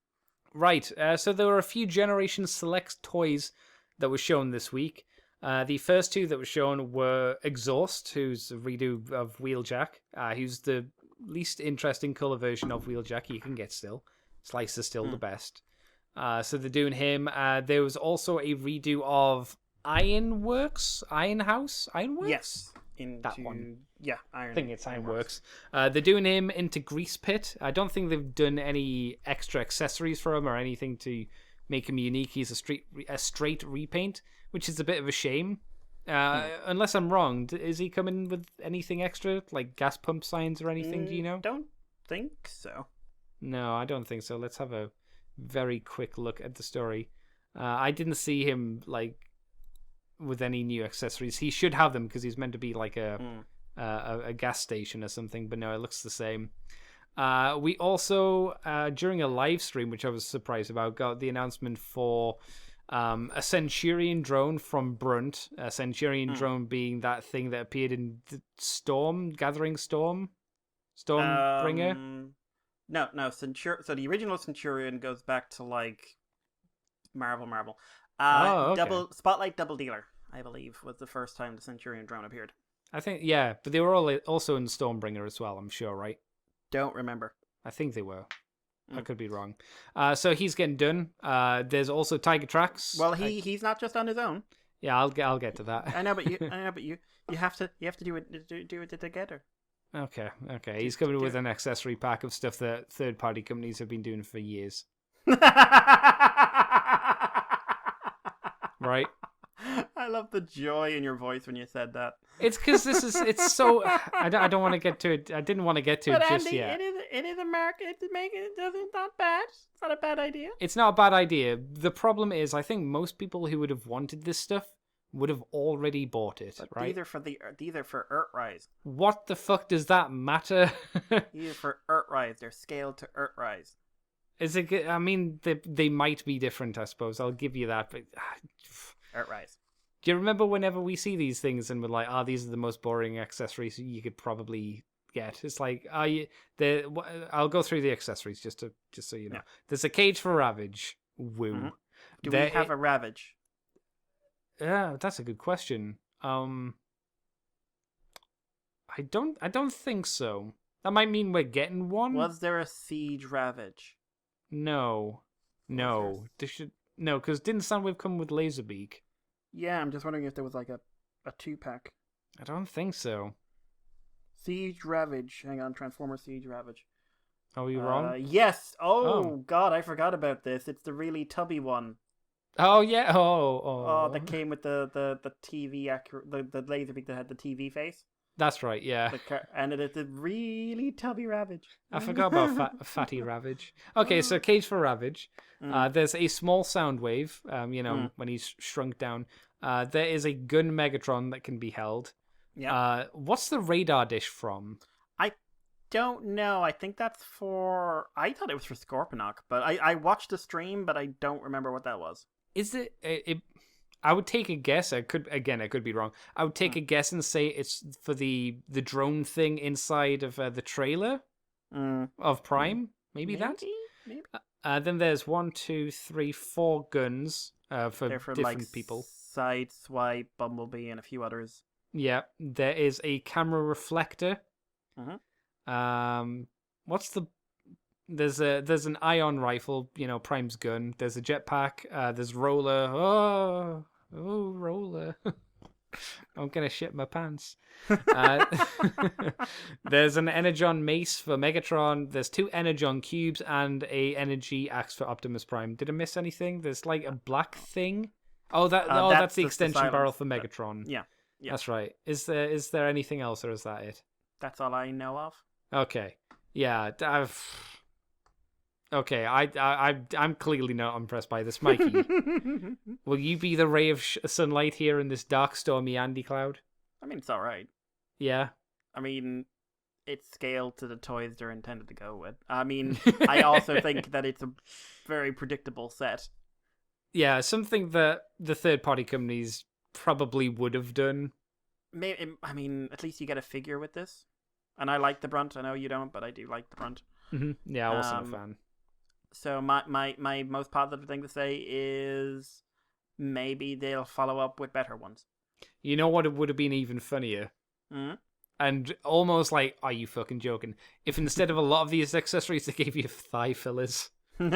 Right. So there were a few Generations Select toys that were shown this week. The first two that were shown were Exhaust, who's a redo of Wheeljack, who's the least interesting color version of Wheeljack you can get still. Slice is still the best. So they're doing him. There was also a redo of Ironworks? yes, That one. Yeah, Iron. I think it's Ironworks. They're doing him into Grease Pit. I don't think they've done any extra accessories for him or anything to make him unique. He's a straight repaint, which is a bit of a shame. Unless I'm wrong, is he coming with anything extra, like gas pump signs or anything? Do you know? Don't think so. No, I don't think so. Let's have a very quick look at the story. I didn't see him like with any new accessories. He should have them because he's meant to be like a gas station or something. But no, it looks the same. We also during a live stream, which I was surprised about, got the announcement for a Centurion drone from Brunt. A Centurion drone being that thing that appeared in the Stormbringer. No. So the original Centurion goes back to like Marvel. Okay. Spotlight Double Dealer, I believe, was the first time the Centurion drone appeared. I think, yeah, but they were all also in Stormbringer as well, I'm sure, right? Don't remember. I think they were. I could be wrong. So he's getting done. There's also Tigertracks. Well, he's not just on his own. Yeah, I'll get to that. I know, but you have to do it together. Okay. He's coming with an accessory pack of stuff that third-party companies have been doing for years. Right? I love the joy in your voice when you said that. It's because it's so. I don't want to get to it. I didn't want to get to it just Andy, yet. it is a market to make it. It's not bad. It's not a bad idea. It's not a bad idea. The problem is, I think most people who would have wanted this stuff would have already bought it, But right? these are for Earthrise. What the fuck does that matter? These are for Earthrise. They're scaled to Earthrise. Is it? I mean, they might be different. I suppose I'll give you that. But Earthrise. do you remember whenever we see these things and we're like, these are the most boring accessories you could probably get? It's like, I'll go through the accessories just so you know. Yeah. There's a cage for Ravage. Woo. Mm-hmm. Do we have a Ravage? Yeah, that's a good question. I don't think so. That might mean we're getting one. Was there a Siege Ravage? No. No, because didn't Soundwave come with Laserbeak? Yeah, I'm just wondering if there was like a 2-pack. I don't think so. Siege Ravage. Hang on, Transformer Siege Ravage. Are we wrong? Yes. Oh God, I forgot about this. It's the really tubby one. Oh yeah. Oh. That came with the TV the Laserbeak that had the TV face. That's right. Yeah. And it is the really tubby Ravage. I forgot about Fatty Ravage. Okay, so cage for Ravage. There's a small Soundwave. When he's shrunk down. There is a gun Megatron that can be held. Yeah. What's the radar dish from? I don't know. I think that's for. I thought it was for Scorponok, but I watched the stream, but I don't remember what that was. Is it? I would take a guess. I could be wrong. I would take a guess and say it's for the drone thing inside of the trailer of Prime. Maybe that. Maybe. Then there's 1, 2, 3, 4 guns for different like people. Sideswipe, Bumblebee, and a few others. Yeah, there is a camera reflector. Mm-hmm. What's the? There's an ion rifle, Prime's gun. There's a jetpack. There's Roller. Oh, Roller. I'm gonna shit my pants. There's an Energon mace for Megatron. There's 2 Energon cubes and a energy axe for Optimus Prime. Did I miss anything? There's like a black thing. That's the extension barrel for Megatron. Yeah. That's right. Is there anything else, or is that it? That's all I know of. Okay. Yeah. Okay. I'm clearly not impressed by this, Mikey. Will you be the ray of sunlight here in this dark, stormy Andy cloud? I mean, it's all right. Yeah. I mean, it's scaled to the toys they're intended to go with. I mean, I also think that it's a very predictable set. Yeah, something that the third-party companies probably would have done. Maybe, I mean, at least you get a figure with this. And I like the Brunt. I know you don't, but I do like the Brunt. Yeah, I wasn't a fan. So my most positive thing to say is maybe they'll follow up with better ones. You know what? It would have been even funnier. Mm-hmm. And almost like, are you fucking joking? If instead of a lot of these accessories, they gave you thigh fillers. They're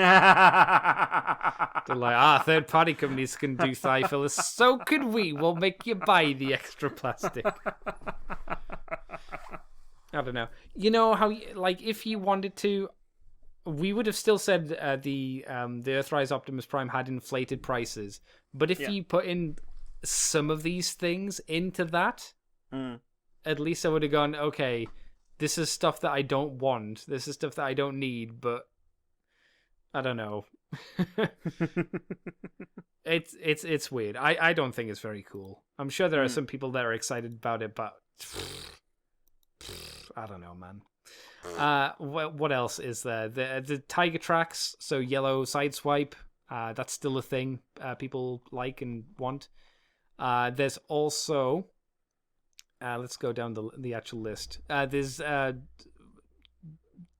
like, third-party companies can do thigh fillers. So could we. We'll make you buy the extra plastic. I don't know. You know how, like, if you wanted to, we would have still said the Earthrise Optimus Prime had inflated prices. But if you put in some of these things into that, at least I would have gone, okay, this is stuff that I don't want. This is stuff that I don't need, but I don't know. It's weird. I don't think it's very cool. I'm sure there are some people that are excited about it, but I don't know, man. What else is there? The Tigertracks, so yellow sideswipe. That's still a thing people like and want. There's also let's go down the actual list. There's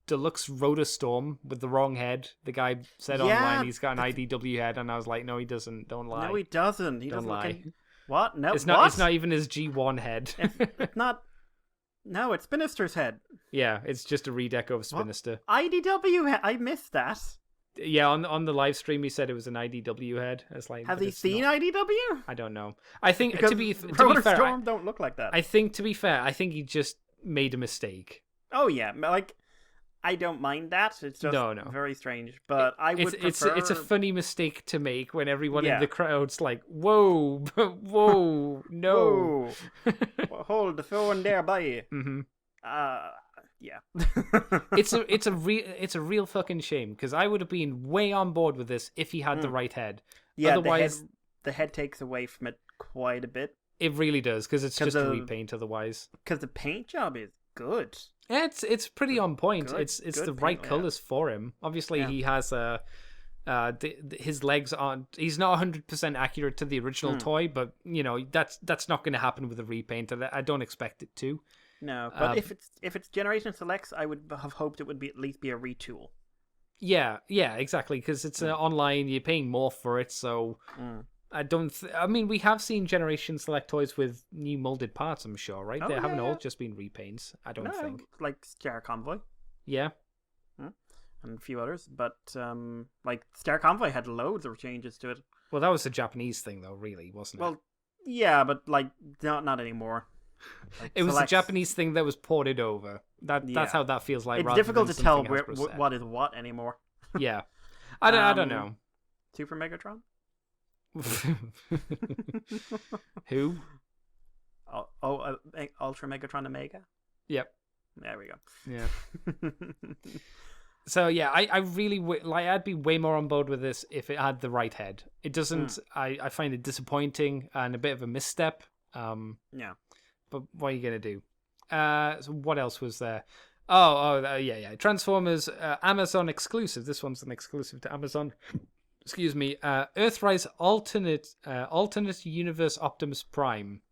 Deluxe Rotorstorm with the wrong head. The guy said online he's got an IDW head, and I was like, no, he doesn't. Don't lie. No, he doesn't. He don't doesn't lie. What? No, it's not. What? It's not even his G1 head. It's not. No, it's Spinister's head. Yeah, it's just a redeco of Spinister. IDW head. I missed that. Yeah, on the live stream, he said it was an IDW head. It's like, has he seen IDW? I don't know. I think because to be fair, Rotorstorm don't look like that. I think to be fair, I think he just made a mistake. Oh yeah, like I don't mind that. It's just very strange. But I would prefer... It's a funny mistake to make when everyone in the crowd's like, "Whoa, whoa, no, well, hold the phone there, boy." Yeah. it's a real fucking shame because I would have been way on board with this if he had the right head. Yeah, otherwise the head takes away from it quite a bit. It really does because it's just a repaint. Otherwise, because the paint job is good. Yeah, it's pretty on point. Good, it's good the right paint, colors for him. Obviously, he has his legs aren't. He's not 100% accurate to the original toy, but you know that's not going to happen with a repaint. I don't expect it to. No, but if it's Generation Selects, I would have hoped it would be at least be a retool. Yeah, exactly. Because it's online, you're paying more for it, so I don't. I mean, we have seen Generation Select toys with new molded parts. I'm sure, right? They haven't all just been repaints. I don't think. Like Star Convoy. Yeah. And a few others, but like Star Convoy had loads of changes to it. Well, that was a Japanese thing, though, really, wasn't it? Well, yeah, but like not anymore. Like, it was a Japanese thing that was ported over. That's how that feels like. It's difficult to tell what is what anymore. Yeah, I don't know. Super Megatron. Who? Ultra Megatron Omega. Yep. There we go. Yeah. So yeah, I really I'd be way more on board with this if it had the right head. It doesn't. I find it disappointing and a bit of a misstep. Yeah. But what are you gonna do? So what else was there? Yeah. Transformers, Amazon exclusive. This one's an exclusive to Amazon. Excuse me. Earthrise alternate universe Optimus Prime.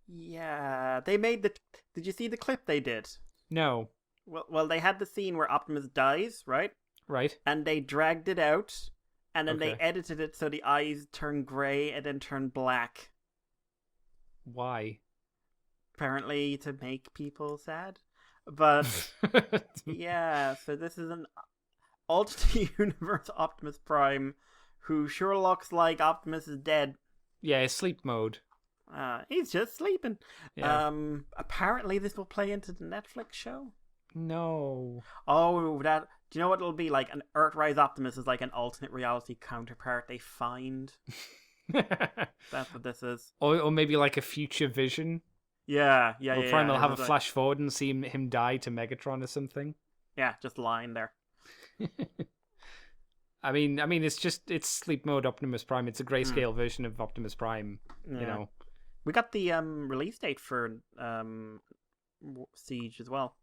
Yeah, they made the. Did you see the clip they did? No. Well, they had the scene where Optimus dies, right? Right. And they dragged it out, and then they edited it so the eyes turn grey and then turn black. Why? Apparently to make people sad. But yeah, so this is an alternate universe Optimus Prime who sure looks like Optimus is dead. Yeah, sleep mode. He's just sleeping. Yeah. Apparently this will play into the Netflix show. No. Oh, do you know what it'll be like? An Earthrise Optimus is like an alternate reality counterpart they find. That's what this is. Or maybe like a future vision. Yeah. Prime will have a flash forward and see him die to Megatron or something. Yeah, just lying there. I mean, it's sleep mode Optimus Prime. It's a grayscale version of Optimus Prime. You know, We got the release date for Siege as well.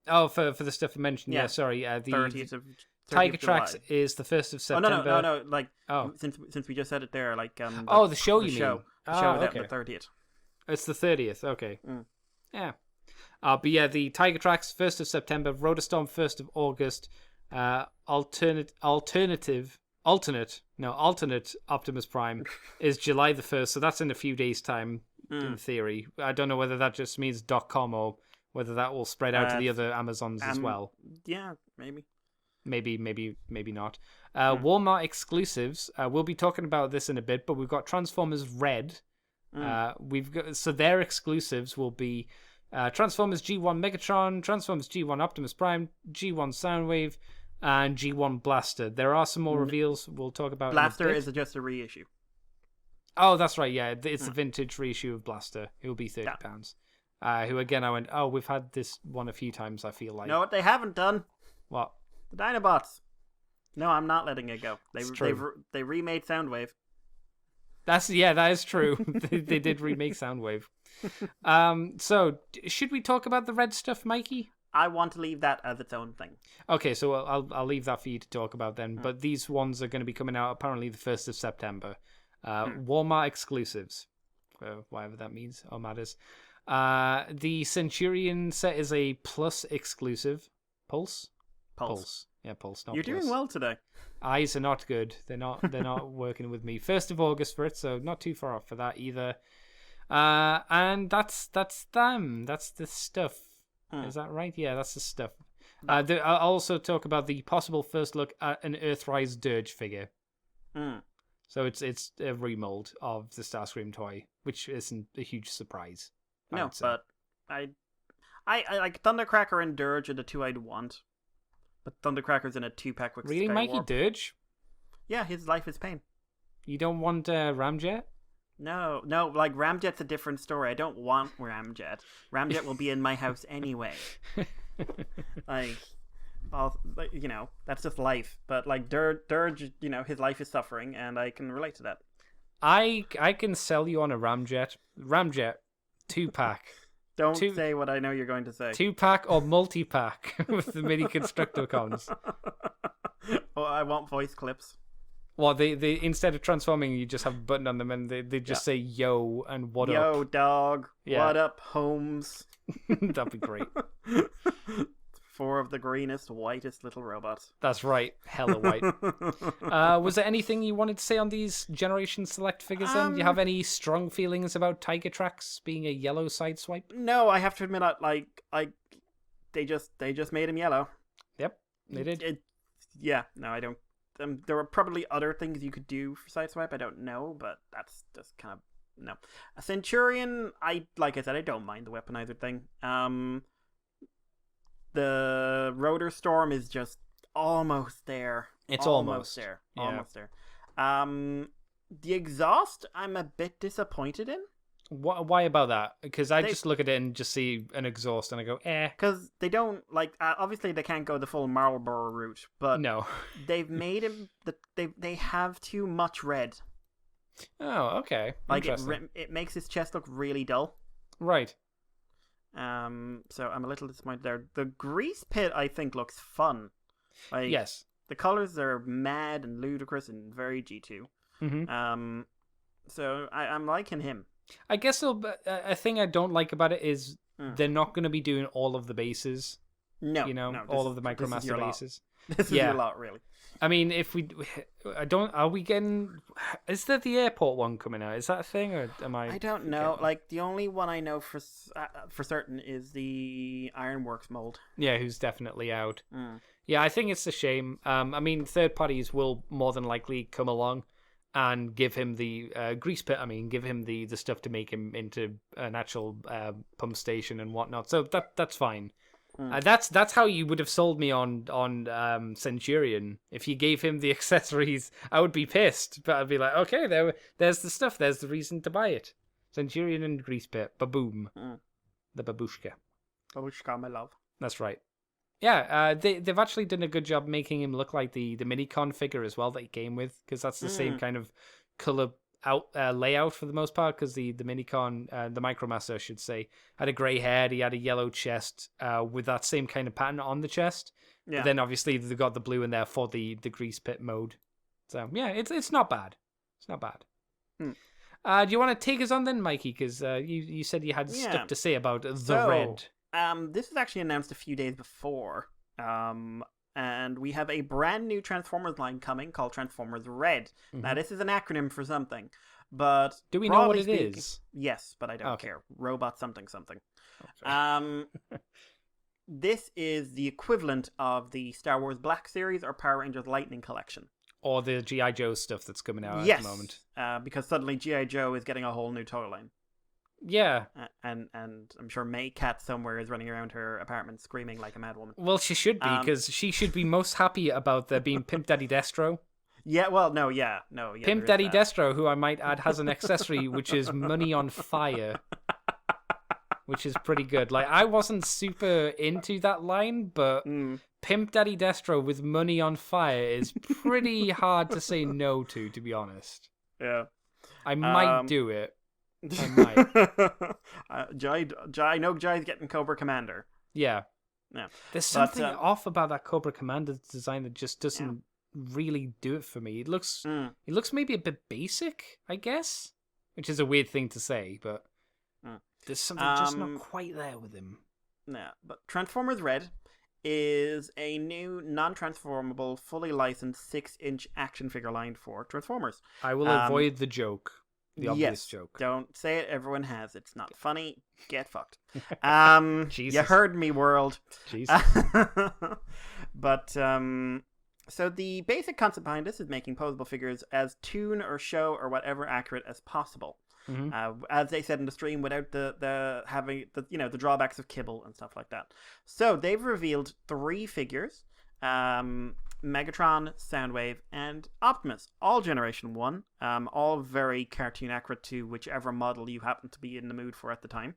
Oh, for the stuff I mentioned. Yeah. Yeah, sorry. The 30th of Tigertracks July. is the 1st of Oh September. no! Like Oh. since we just said it there, like The show you mean? The show is out okay. on the 30th. It's the 30th. Okay. Mm. Yeah. But yeah, the Tigertracks 1st of September, Rotorstorm 1st of August, alternate Optimus Prime is July the 1st, so that's in a few days' time in theory. I don't know whether that just means .com or whether that will spread out to the other Amazons as well. Yeah, maybe. Maybe not. Walmart exclusives. We'll be talking about this in a bit, but we've got Transformers Red. So their exclusives will be Transformers G1 Megatron, Transformers G1 Optimus Prime, G1 Soundwave, and G1 Blaster. There are some more reveals we'll talk about. Blaster is just a reissue. Oh, that's right. Yeah, it's a vintage reissue of Blaster. It will be £30. Who again? I went. Oh, we've had this one a few times. I feel like. No, what they haven't done. What? The Dinobots. No, I'm not letting it go. They remade Soundwave. That is true. they did remake Soundwave. So should we talk about the red stuff, Mikey? I want to leave that as its own thing. Okay, so I'll leave that for you to talk about then. But these ones are going to be coming out apparently the 1st of September. Walmart exclusives, whatever that means or matters. The Centurion set is a Plus exclusive. Pulse. Yeah, Pulse. Not You're Plus. doing well today. Eyes are not good. They're not working with me. 1st of August for it, so not too far off for that either. And that's them. That's the stuff. Is that right? Yeah, that's the stuff. I'll also talk about the possible first look at an Earthrise Dirge figure. So it's a remold of the Starscream toy, which isn't a huge surprise. No, but I like Thundercracker and Dirge are the two I'd want. But Thundercracker's in a 2-pack with Really, Mikey? Dirge? Yeah, his life is pain. You don't want Ramjet? No, like Ramjet's a different story. I don't want Ramjet. Ramjet will be in my house anyway. That's just life. But like Dirge, his life is suffering, and I can relate to that. I can sell you on a Ramjet. Ramjet, 2-pack. Don't say what I know you're going to say. 2-pack or multi-pack with the mini Constructicons. Oh, I want voice clips. Well, they instead of transforming, you just have a button on them, and they just say "yo" and "what up." Yo, dog. Yeah. What up, Holmes? That'd be great. 4 of the greenest, whitest little robots. That's right. Hella white. Was there anything you wanted to say on these Generation Select figures then? Do you have any strong feelings about Tigertracks being a yellow sideswipe? No, I have to admit, they just made him yellow. Yep, they did. No, I don't. There were probably other things you could do for sideswipe. I don't know, but that's just kind of no. A Centurion, like I said, I don't mind the weaponizer thing. The Rotorstorm is just almost there. It's almost there. Yeah. Almost there. The exhaust, I'm a bit disappointed in. Why about that? Because I just look at it and just see an exhaust and I go, eh. Because they don't, obviously they can't go the full Marlboro route, but no. They've made him, they have too much red. Oh, okay. It makes his chest look really dull. Right. So I'm a little disappointed there. The grease pit, I think, looks fun. Yes. The colors are mad and ludicrous and very G2. Mm-hmm. So I'm liking him. I guess a thing I don't like about it is they're not going to be doing all of the bases. No, all of the Micromaster bases. This is your lot, really. I mean, are we getting? Is there the airport one coming out? Is that a thing, or am I? I don't know. The only one I know for certain is the Ironworks mold. Yeah, who's definitely out. Yeah, I think it's a shame. I mean, third parties will more than likely come along and give him the grease pit. I mean, give him the stuff to make him into an actual pump station and whatnot. So that's fine. That's how you would have sold me on Centurion. If you gave him the accessories, I would be pissed. But I'd be like, okay, there's the stuff. There's the reason to buy it. Centurion and grease pit. Baboom. The babushka. Babushka, my love. That's right. Yeah, they've actually done a good job making him look like the Minicon figure as well that he came with, because that's the same kind of color layout for the most part, because the Minicon, the Micromaster, I should say, had a grey head. He had a yellow chest with that same kind of pattern on the chest. Yeah. But then obviously they've got the blue in there for the grease pit mode. So yeah, it's not bad. It's not bad. Do you want to take us on then, Mikey? Because you said you had stuff to say about the red. This was actually announced a few days before. And we have a brand new Transformers line coming called Transformers Red. Now, this is an acronym for something, but do we know what it is? Yes, but I don't care. Robot something something. Okay. This is the equivalent of the Star Wars Black Series or Power Rangers Lightning Collection. Or the G.I. Joe stuff that's coming out at the moment. Because suddenly G.I. Joe is getting a whole new toy line. Yeah. And I'm sure May Cat somewhere is running around her apartment screaming like a mad woman. Well, she should be, because she should be most happy about there being Pimp Daddy Destro. Yeah, well, no. Pimp Daddy Destro, who I might add has an accessory which is Money on Fire, which is pretty good. Like, I wasn't super into that line, but Pimp Daddy Destro with Money on Fire is pretty hard to say no to be honest. Yeah. I might do it. I might. I know Jai's getting Cobra Commander. Yeah. Yeah. There's something off about that Cobra Commander design that just doesn't really do it for me. It looks maybe a bit basic, I guess, which is a weird thing to say, but there's something just not quite there with him. Yeah, but Transformers Red is a new non-transformable, fully licensed 6-inch action figure line for Transformers. I will avoid the joke. The obvious joke. Don't say it. Everyone has. It's not funny. Get fucked. Jesus. You heard me, world. Jesus. But so the basic concept behind this is making posable figures as toon or show or whatever accurate as possible. As they said in the stream, without the having the drawbacks of kibble and stuff like that. So they've revealed 3 figures. Megatron, Soundwave, and Optimus, all Generation 1, all very cartoon accurate to whichever model you happen to be in the mood for at the time.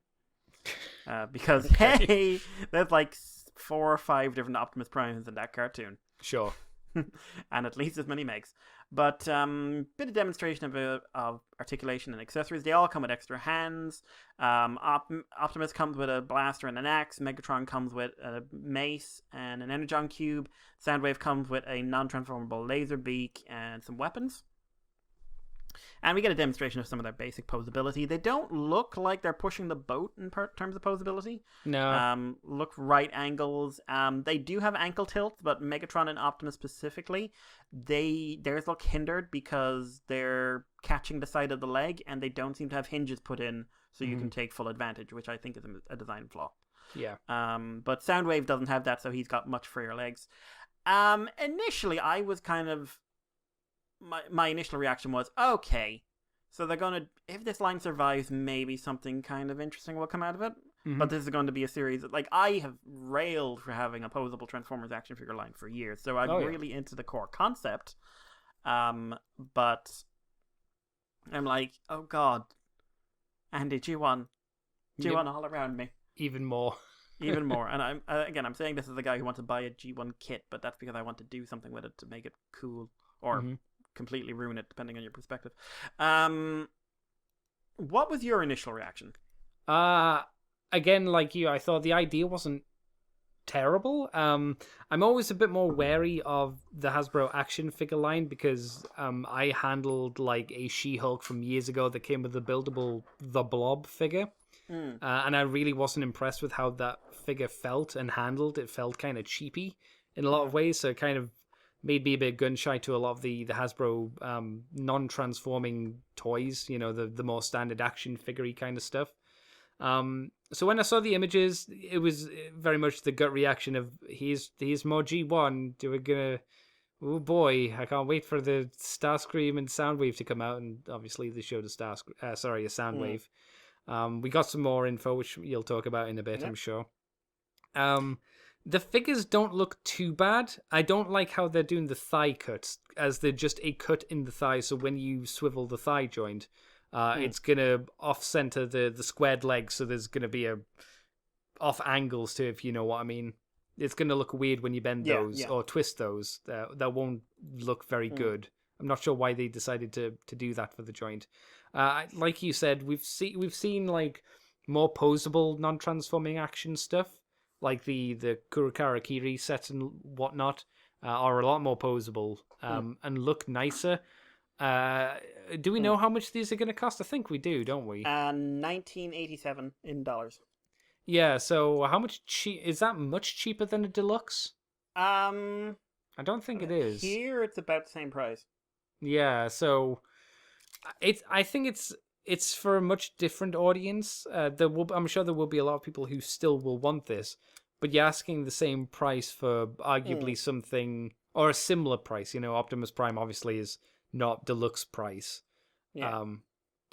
Because, hey, there's like 4 or 5 different Optimus Primes in that cartoon. Sure. And at least as many Megs. But bit of demonstration of articulation and accessories. They all come with extra hands. Optimus comes with a blaster and an axe. Megatron comes with a mace and an energon cube. Soundwave comes with a non-transformable laser beak and some weapons. And we get a demonstration of some of their basic posability. They don't look like they're pushing the boat in terms of posability. No. Look right angles. They do have ankle tilts, but Megatron and Optimus specifically, theirs look hindered because they're catching the side of the leg, and they don't seem to have hinges put in so you can take full advantage, which I think is a design flaw. Yeah. But Soundwave doesn't have that, so he's got much freer legs. Initially, I was kind of... My initial reaction was, okay, so they're going to, if this line survives, maybe something kind of interesting will come out of it. But this is going to be a series, like, I have railed for having a posable Transformers action figure line for years, so I'm really into the core concept. But I'm like, oh god, Andy, G1 all around me. Even more. Even more. And I'm saying this as a guy who wants to buy a G1 kit, but that's because I want to do something with it to make it cool, or completely ruin it, depending on your perspective. What was your initial reaction? Again, like you, I thought the idea wasn't terrible. I'm always a bit more wary of the Hasbro action figure line because I handled like a She-Hulk from years ago that came with the buildable The Blob figure. And I really wasn't impressed with how that figure felt and handled. It felt kind of cheapy in a lot of ways, so it kind of made me a bit gun shy to a lot of the Hasbro non-transforming toys, the more standard action figure-y kind of stuff. So when I saw the images, it was very much the gut reaction of here's more G1. We're gonna, oh boy, I can't wait for the Starscream and Soundwave to come out, and obviously they showed a Soundwave. We got some more info, which you'll talk about in a bit, I'm sure. The figures don't look too bad. I don't like how they're doing the thigh cuts, as they're just a cut in the thigh, so when you swivel the thigh joint, it's going to off-center the squared legs, so there's going to be a off angles to it, if you know what I mean. It's going to look weird when you bend those or twist those. That won't look very good. I'm not sure why they decided to do that for the joint. Like you said, we've seen like more posable non-transforming action stuff, like the Kurokara Kiri sets and whatnot, are a lot more posable and look nicer. Do we know how much these are going to cost? I think we do, don't we? 1987 in dollars. Yeah. So how much is that? Much cheaper than a deluxe? I don't think it is. Here it's about the same price. Yeah. So I think it's for a much different audience. I'm sure there will be a lot of people who still will want this, but you're asking the same price for arguably something or a similar price. You know, Optimus Prime obviously is not deluxe price. Yeah.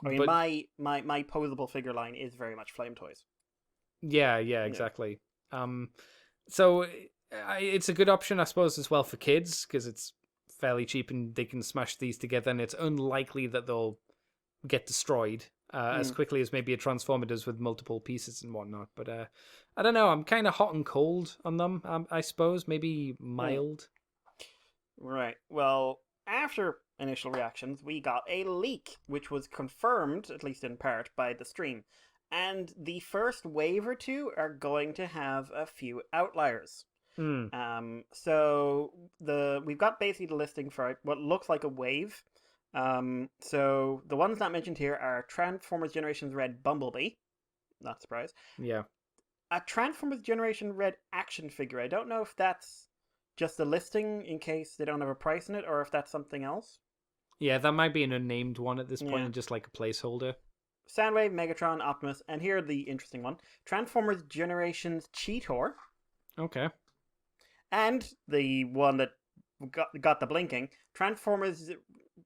I mean, but, my posable figure line is very much Flame Toys. Yeah, exactly. So it's a good option, I suppose, as well for kids because it's fairly cheap and they can smash these together, and it's unlikely that they'll get destroyed as quickly as maybe a Transformer does with multiple pieces and whatnot. But I don't know. I'm kind of hot and cold on them. I suppose maybe mild. Right. Well, after initial reactions, we got a leak, which was confirmed, at least in part, by the stream. And the first wave or two are going to have a few outliers. So we've got basically the listing for what looks like a wave. So the ones not mentioned here are Transformers Generations Red Bumblebee. Not surprised. Yeah. A Transformers Generation Red action figure. I don't know if that's just a listing in case they don't have a price in it, or if that's something else. Yeah, that might be an unnamed one at this point, just like a placeholder. Soundwave, Megatron, Optimus, and here the interesting one: Transformers Generations Cheetor. Okay. And the one that got the blinking: Transformers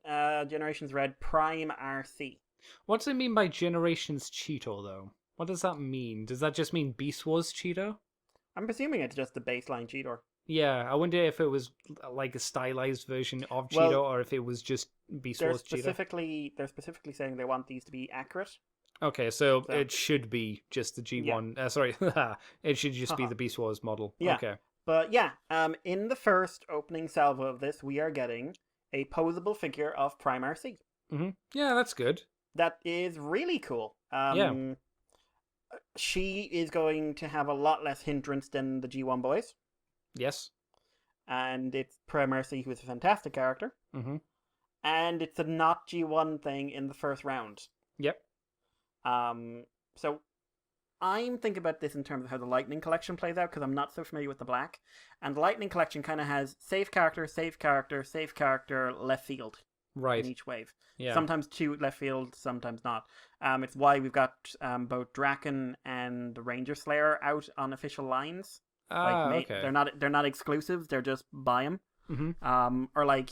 Generations Red Prime RC. What's it mean by Generations Cheetor, though? What does that mean? Does that just mean Beast Wars Cheetor? I'm presuming it's just the baseline Cheetor. Yeah, I wonder if it was like a stylized version of Cheetor, or if it was just Beast Wars Cheetor. They're specifically saying they want these to be accurate. Okay, so it should be just the G1. Yeah. Sorry, it should just be the Beast Wars model. Yeah. Okay. But yeah, in the first opening salvo of this, we are getting a posable figure of Prime RC. Mm-hmm. Yeah, that's good. That is really cool. Yeah. She is going to have a lot less hindrance than the G1 boys. Yes. And it's Prime RC, who is a fantastic character. Mm-hmm. And it's a not G1 thing in the first round. Yep. So I'm thinking about this in terms of how the Lightning Collection plays out, because I'm not so familiar with the Black. And the Lightning Collection kind of has save character, save character, save character, left field. Right. In each wave. Yeah. Sometimes 2 left field, sometimes not. It's why we've got both Draken and Ranger Slayer out on official lines. Okay. They're not exclusives. They're just buy them. Mm-hmm. Or like,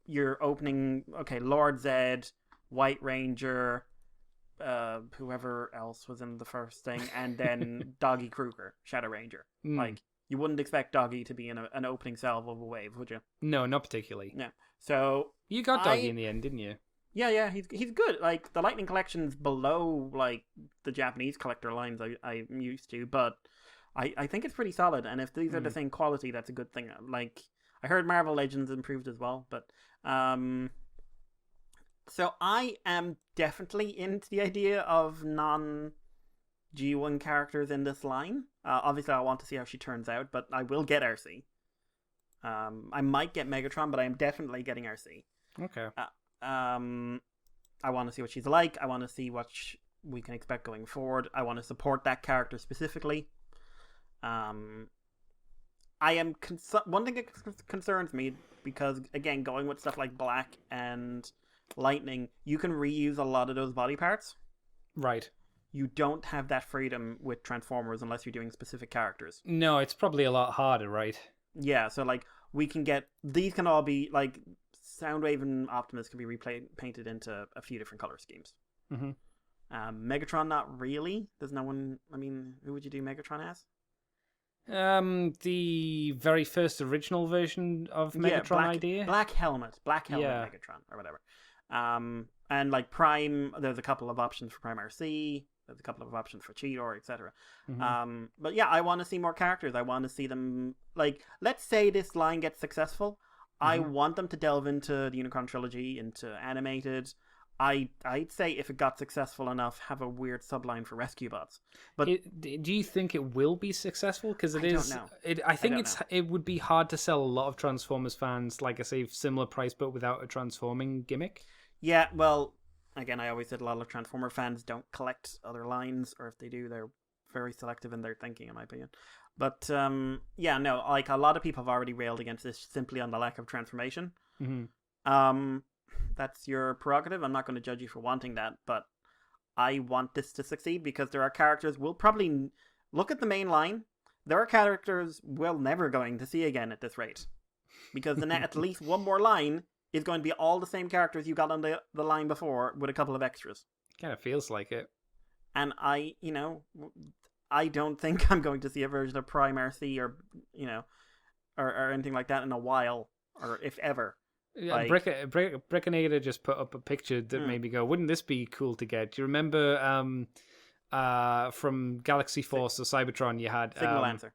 you're opening Lord Zed, White Ranger, whoever else was in the first thing, and then Doggy Kruger, Shadow Ranger. Like, you wouldn't expect Doggy to be in an opening salve of a wave, would you? No, not particularly. Yeah. So you got Doggy in the end, didn't you? Yeah, he's good. Like, the Lightning Collection's below like the Japanese collector lines I'm used to, but I think it's pretty solid. And if these are the same quality, that's a good thing. Like, I heard Marvel Legends improved as well, but so I am definitely into the idea of non G1 characters in this line. Obviously, I want to see how she turns out, but I will get RC. I might get Megatron, but I am definitely getting RC. Okay. I want to see what she's like. I want to see what we can expect going forward. I want to support that character specifically. I am one thing that concerns me, because again, going with stuff like Black and Lightning, you can reuse a lot of those body parts. Right. You don't have that freedom with Transformers unless you're doing specific characters. No, it's probably a lot harder, right? Yeah, so like we can get these can all be like Soundwave and Optimus can be painted into a few different color schemes. Mm-hmm. Megatron, not really. There's no one. I mean, who would you do Megatron as? The very first original version of Megatron idea. Black Helmet Megatron, or whatever. And like Prime, there's a couple of options for Prime RC. There's a couple of options for Cheetor, etc. Mm-hmm. But yeah, I want to see more characters. I want to see them, like, let's say this line gets successful. I want them to delve into the Unicron trilogy, into animated. I'd say if it got successful enough, have a weird subline for rescue bots. But do you think it will be successful? Because I don't know. I think it would be hard to sell a lot of Transformers fans, like I say, similar price but without a transforming gimmick. Yeah, well, again, I always said a lot of Transformer fans don't collect other lines, or if they do, they're very selective in their thinking, in my opinion. But yeah, no, like a lot of people have already railed against this simply on the lack of transformation. That's your prerogative. I'm not going to judge you for wanting that, but I want this to succeed because there are characters we'll probably look at the main line. There are characters we're never going to see again at this rate, because at least one more line is going to be all the same characters you got on the line before with a couple of extras. Kind of feels like it. And I don't think I'm going to see a version of Prime RC or anything like that in a while, or if ever. Yeah, Brickinator just put up a picture that made me go, wouldn't this be cool to get? Do you remember from Galaxy Force or Cybertron you had... Signal Answer.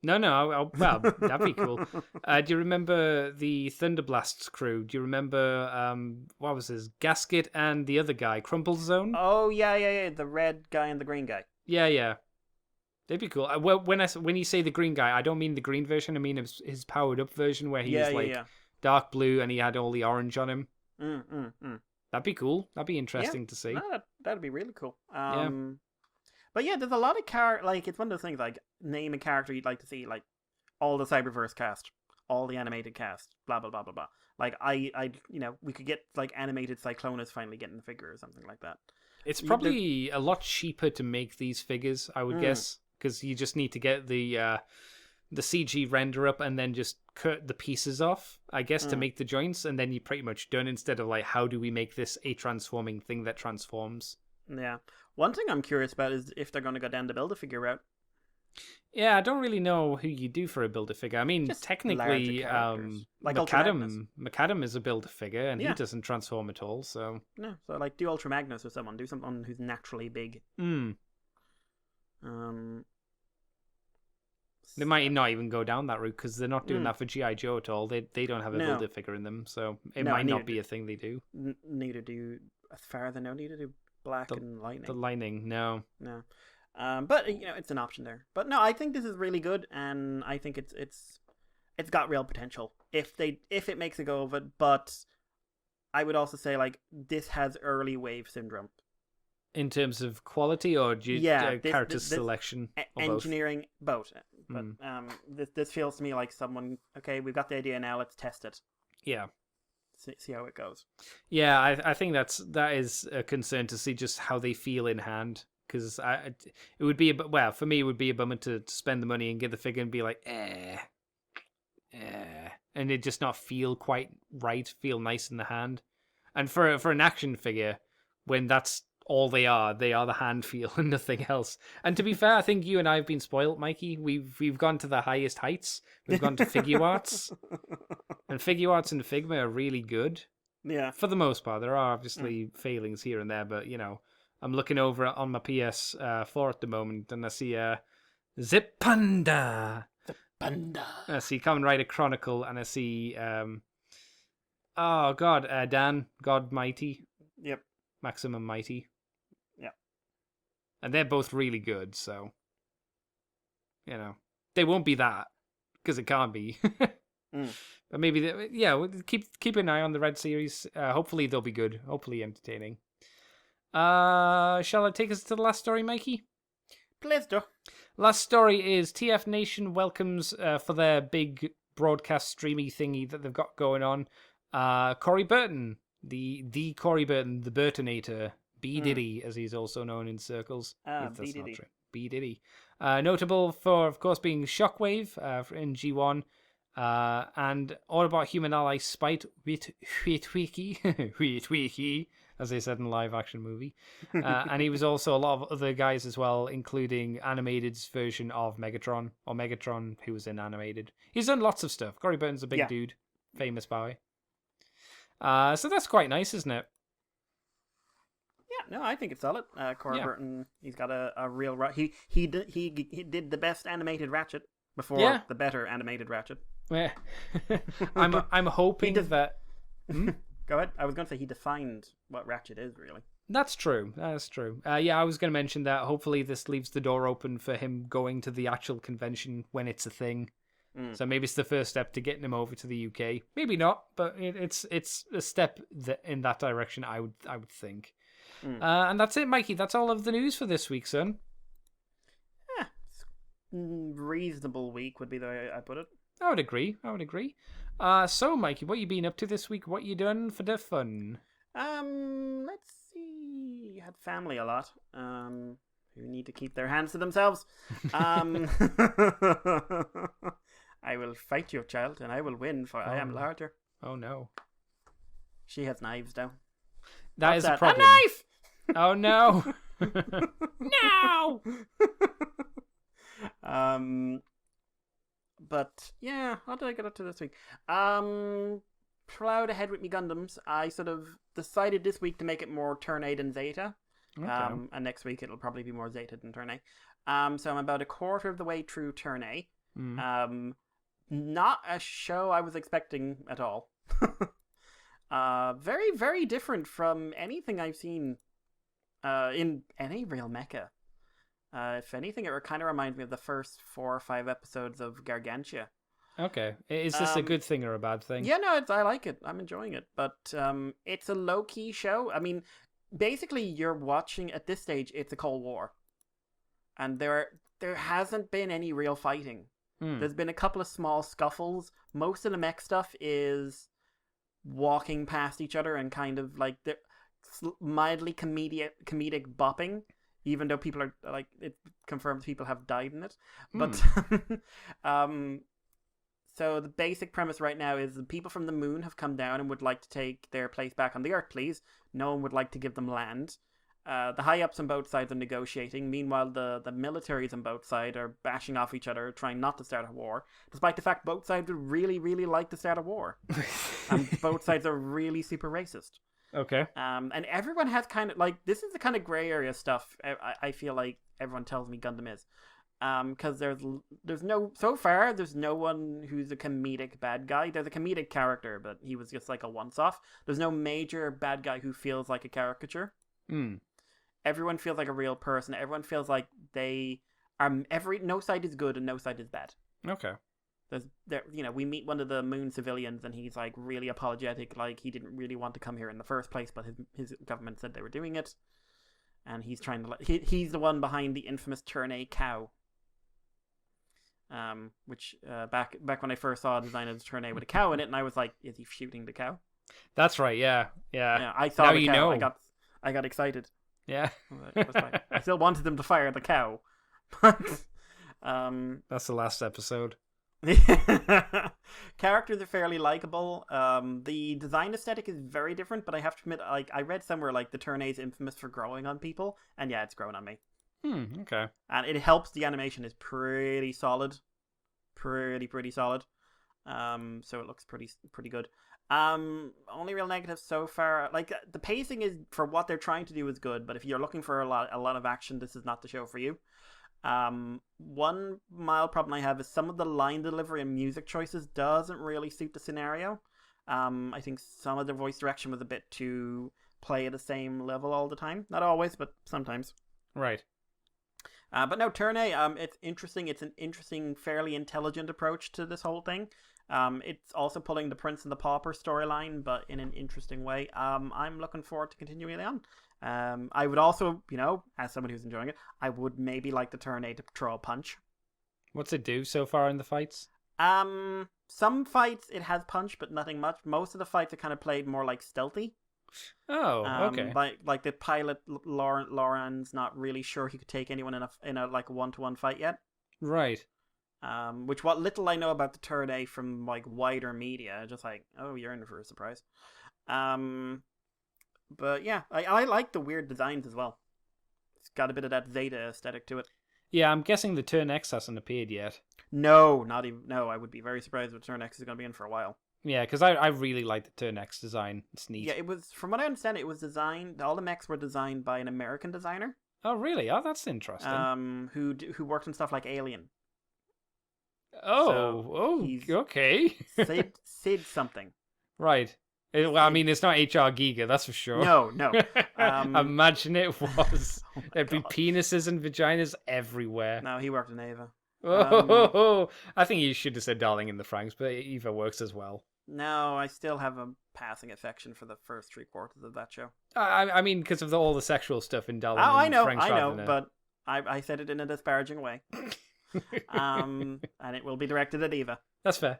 No, well, that'd be cool. Do you remember the Thunderblast crew? Do you remember, what was his, Gasket and the other guy, Crumple Zone? Oh, yeah, the red guy and the green guy. Yeah. They'd be cool. Well, when you say the green guy, I don't mean the green version, I mean his powered up version where he was dark blue and he had all the orange on him. That'd be cool. That'd be interesting to see. No, that'd be really cool. But yeah, there's a lot of like, it's one of those things, like, name a character you'd like to see, like, all the Cyberverse cast, all the animated cast, blah, blah, blah, blah, blah. Like, we could get, like, animated Cyclonus finally getting the figure or something like that. It's probably a lot cheaper to make these figures, I would guess, because you just need to get the CG render up and then just cut the pieces off, I guess, to make the joints, and then you're pretty much done, instead of, like, how do we make this a transforming thing that transforms? Yeah. One thing I'm curious about is if they're going to go down the Build-A-Figure route. Yeah, I don't really know who you do for a Build-A-Figure. I mean, just technically, like Macadam is a Build-A-Figure, and he doesn't transform at all, so... No, so, like, do Ultra Magnus or someone. Do someone who's naturally big. They might not even go down that route, because they're not doing that for G.I. Joe at all. They don't have a Build-A-Figure in them, so it might not be a thing they do. Neither do, as far as I know, neither do Black and Lightning. The Lightning, no. But it's an option there. But no, I think this is really good, and I think it's got real potential if it makes a go of it. But I would also say, like, this has early wave syndrome in terms of quality, or character selection, or engineering, both. But this feels to me like someone. Okay, we've got the idea now. Let's test it. Yeah. See how it goes. Yeah, I think that is a concern, to see just how they feel in hand, because it would be for me it would be a bummer to spend the money and get the figure and be like and it just not feel quite right, feel nice in the hand. And for an action figure, when that's all they are the hand feel and nothing else. And to be fair, I think you and I have been spoiled, Mikey. We've gone to the highest heights. We've gone to figure arts. And figure arts and Figma are really good. Yeah. For the most part. There are obviously failings here and there, but, I'm looking over on my PS4 at the moment, and I see Zip Panda. I see Kamen Rider Chronicle, and I see Dan, God Mighty. Yep. Maximum Mighty. Yeah. And they're both really good, so they won't be that, because it can't be. But maybe we'll keep an eye on the Red series. Hopefully they'll be good. Hopefully entertaining. Shall I take us to the last story, Mikey? Please do. Last story is TF Nation welcomes for their big broadcast streamy thingy that they've got going on. Corey Burton, the Corey Burton, the Burtonator, B Diddy, as he's also known in circles. B Diddy. B Diddy. Notable for, of course, being Shockwave in G1. And Autobot Human Ally Spite Wheatwiki, as they said in the live action movie. And he was also a lot of other guys as well, including Animated's version of Megatron, or Megatron, who was in Animated. He's done lots of stuff. Corey Burton's a big dude, famous boy. So that's quite nice, isn't it? Yeah, no, I think it's solid. Corey Burton, he's got a real... He did the best animated Ratchet before the better animated Ratchet. Yeah. I'm hoping that. Go ahead. I was going to say he defined what Ratchet is, really. That's true. That's true. Yeah, I was going to mention that. Hopefully, this leaves the door open for him going to the actual convention when it's a thing. So maybe it's the first step to getting him over to the UK. Maybe not, but it's a step in that direction. I would think. And that's it, Mikey. That's all of the news for this week, son. Yeah, reasonable week would be the way I put it. I would agree. So, Mikey, what you been up to this week? What you done for the fun? Let's see. Had family a lot. Who need to keep their hands to themselves. I will fight you, child, and I will win, for I am larger. Oh no. She has knives now. That is a problem. A knife! Oh no. No. But yeah, what did I get up to this week? Plowed ahead with me Gundams. I sort of decided this week to make it more Turn A than Zeta. Okay. And next week it'll probably be more Zeta than Turn A. So I'm about a quarter of the way through Turn A. Not a show I was expecting at all. Very, very different from anything I've seen in any real mecha. If anything, it kind of reminds me of the first 4 or 5 episodes of Gargantia. Okay. Is this a good thing or a bad thing? Yeah, no, I like it. I'm enjoying it. But it's a low-key show. I mean, basically, you're watching, at this stage, it's a Cold War. And there hasn't been any real fighting. There's been a couple of small scuffles. Most of the mech stuff is walking past each other and kind of like mildly comedic bopping, even though people are like, it confirms people have died in it. But so the basic premise right now is the people from the moon have come down and would like to take their place back on the Earth, please. No one would like to give them land. The high-ups on both sides are negotiating. Meanwhile, the militaries on both sides are bashing off each other, trying not to start a war, despite the fact both sides would really, really like to start a war. And both sides are really super racist. Okay. And everyone has kind of, like, this is the kind of gray area stuff I feel like everyone tells me Gundam is. Because there's no one who's a comedic bad guy. There's a comedic character, but he was just like a once-off. There's no major bad guy who feels like a caricature. Everyone feels like a real person. Everyone feels like they are. No side is good and no side is bad. Okay. We meet one of the moon civilians and he's like really apologetic, like he didn't really want to come here in the first place, but his government said they were doing it, and he's trying to. He's the one behind the infamous Turn A cow. Which back when I first saw a design of the Turn A with a cow in it, and I was like, is he shooting the cow? That's right. Yeah. I saw the cow. I got excited. Yeah. I still wanted them to fire the cow. But that's the last episode. Characters are fairly likable. The design aesthetic is very different, but I have to admit, like, I read somewhere like the Turn A is infamous for growing on people, and yeah, it's growing on me. Okay. And it helps. The animation is pretty solid. Pretty solid. So it looks pretty good. Only real negative so far, like, the pacing is, for what they're trying to do, is good, but if you're looking for a lot of action, this is not the show for you. One mild problem I have is some of the line delivery and music choices doesn't really suit the scenario. I think some of the voice direction was a bit too play at the same level all the time. Not always, but sometimes. Right. But no, Turn A, it's interesting. It's an interesting, fairly intelligent approach to this whole thing. It's also pulling the Prince and the Pauper storyline, but in an interesting way. I'm looking forward to continuing it on. I would also, as someone who's enjoying it, I would maybe like the Turn A to throw a punch. What's it do so far in the fights? Some fights it has punch, but nothing much. Most of the fights are kind of played more like stealthy. Oh, okay. Like the pilot Lauren's not really sure he could take anyone in a like 1-to-1 fight yet. Right. Which what little I know about the Turn A from like wider media, just like, oh, you're in for a surprise. But yeah, I like the weird designs as well. It's got a bit of that Zeta aesthetic to it. Yeah, I'm guessing the Turn X hasn't appeared yet. No, not even. No, I would be very surprised if Turn X is going to be in for a while. Yeah, because I really like the Turn X design. It's neat. Yeah, it was, from what I understand, it was designed. All the mechs were designed by an American designer. Oh, really? Oh, that's interesting. Who worked on stuff like Alien. he's Okay. Sid something. Right. Well, I mean, it's not HR Giga, that's for sure. No. Imagine it was. Oh my There'd be God. penises and vaginas everywhere. No, he worked in Ava. Oh, I think you should have said Darling in the Franks, but Eva works as well. No, I still have a passing affection for the first 3/4 of that show. I mean, because of all the sexual stuff in Darling Oh, in the Franks. I know, rather than but I said it in a disparaging way. And it will be directed at Eva. That's fair.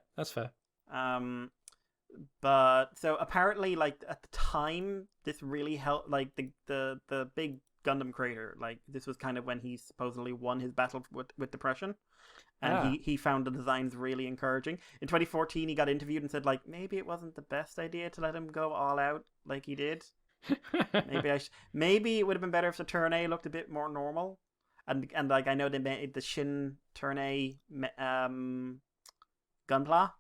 But so apparently, like at the time, this really helped. Like the big Gundam creator, like this was kind of when he supposedly won his battle with depression, and he found the designs really encouraging. In 2014, he got interviewed and said like maybe it wasn't the best idea to let him go all out like he did. Maybe it would have been better if the Turn A looked a bit more normal. And like I know they made the Shin Turn A Gunpla.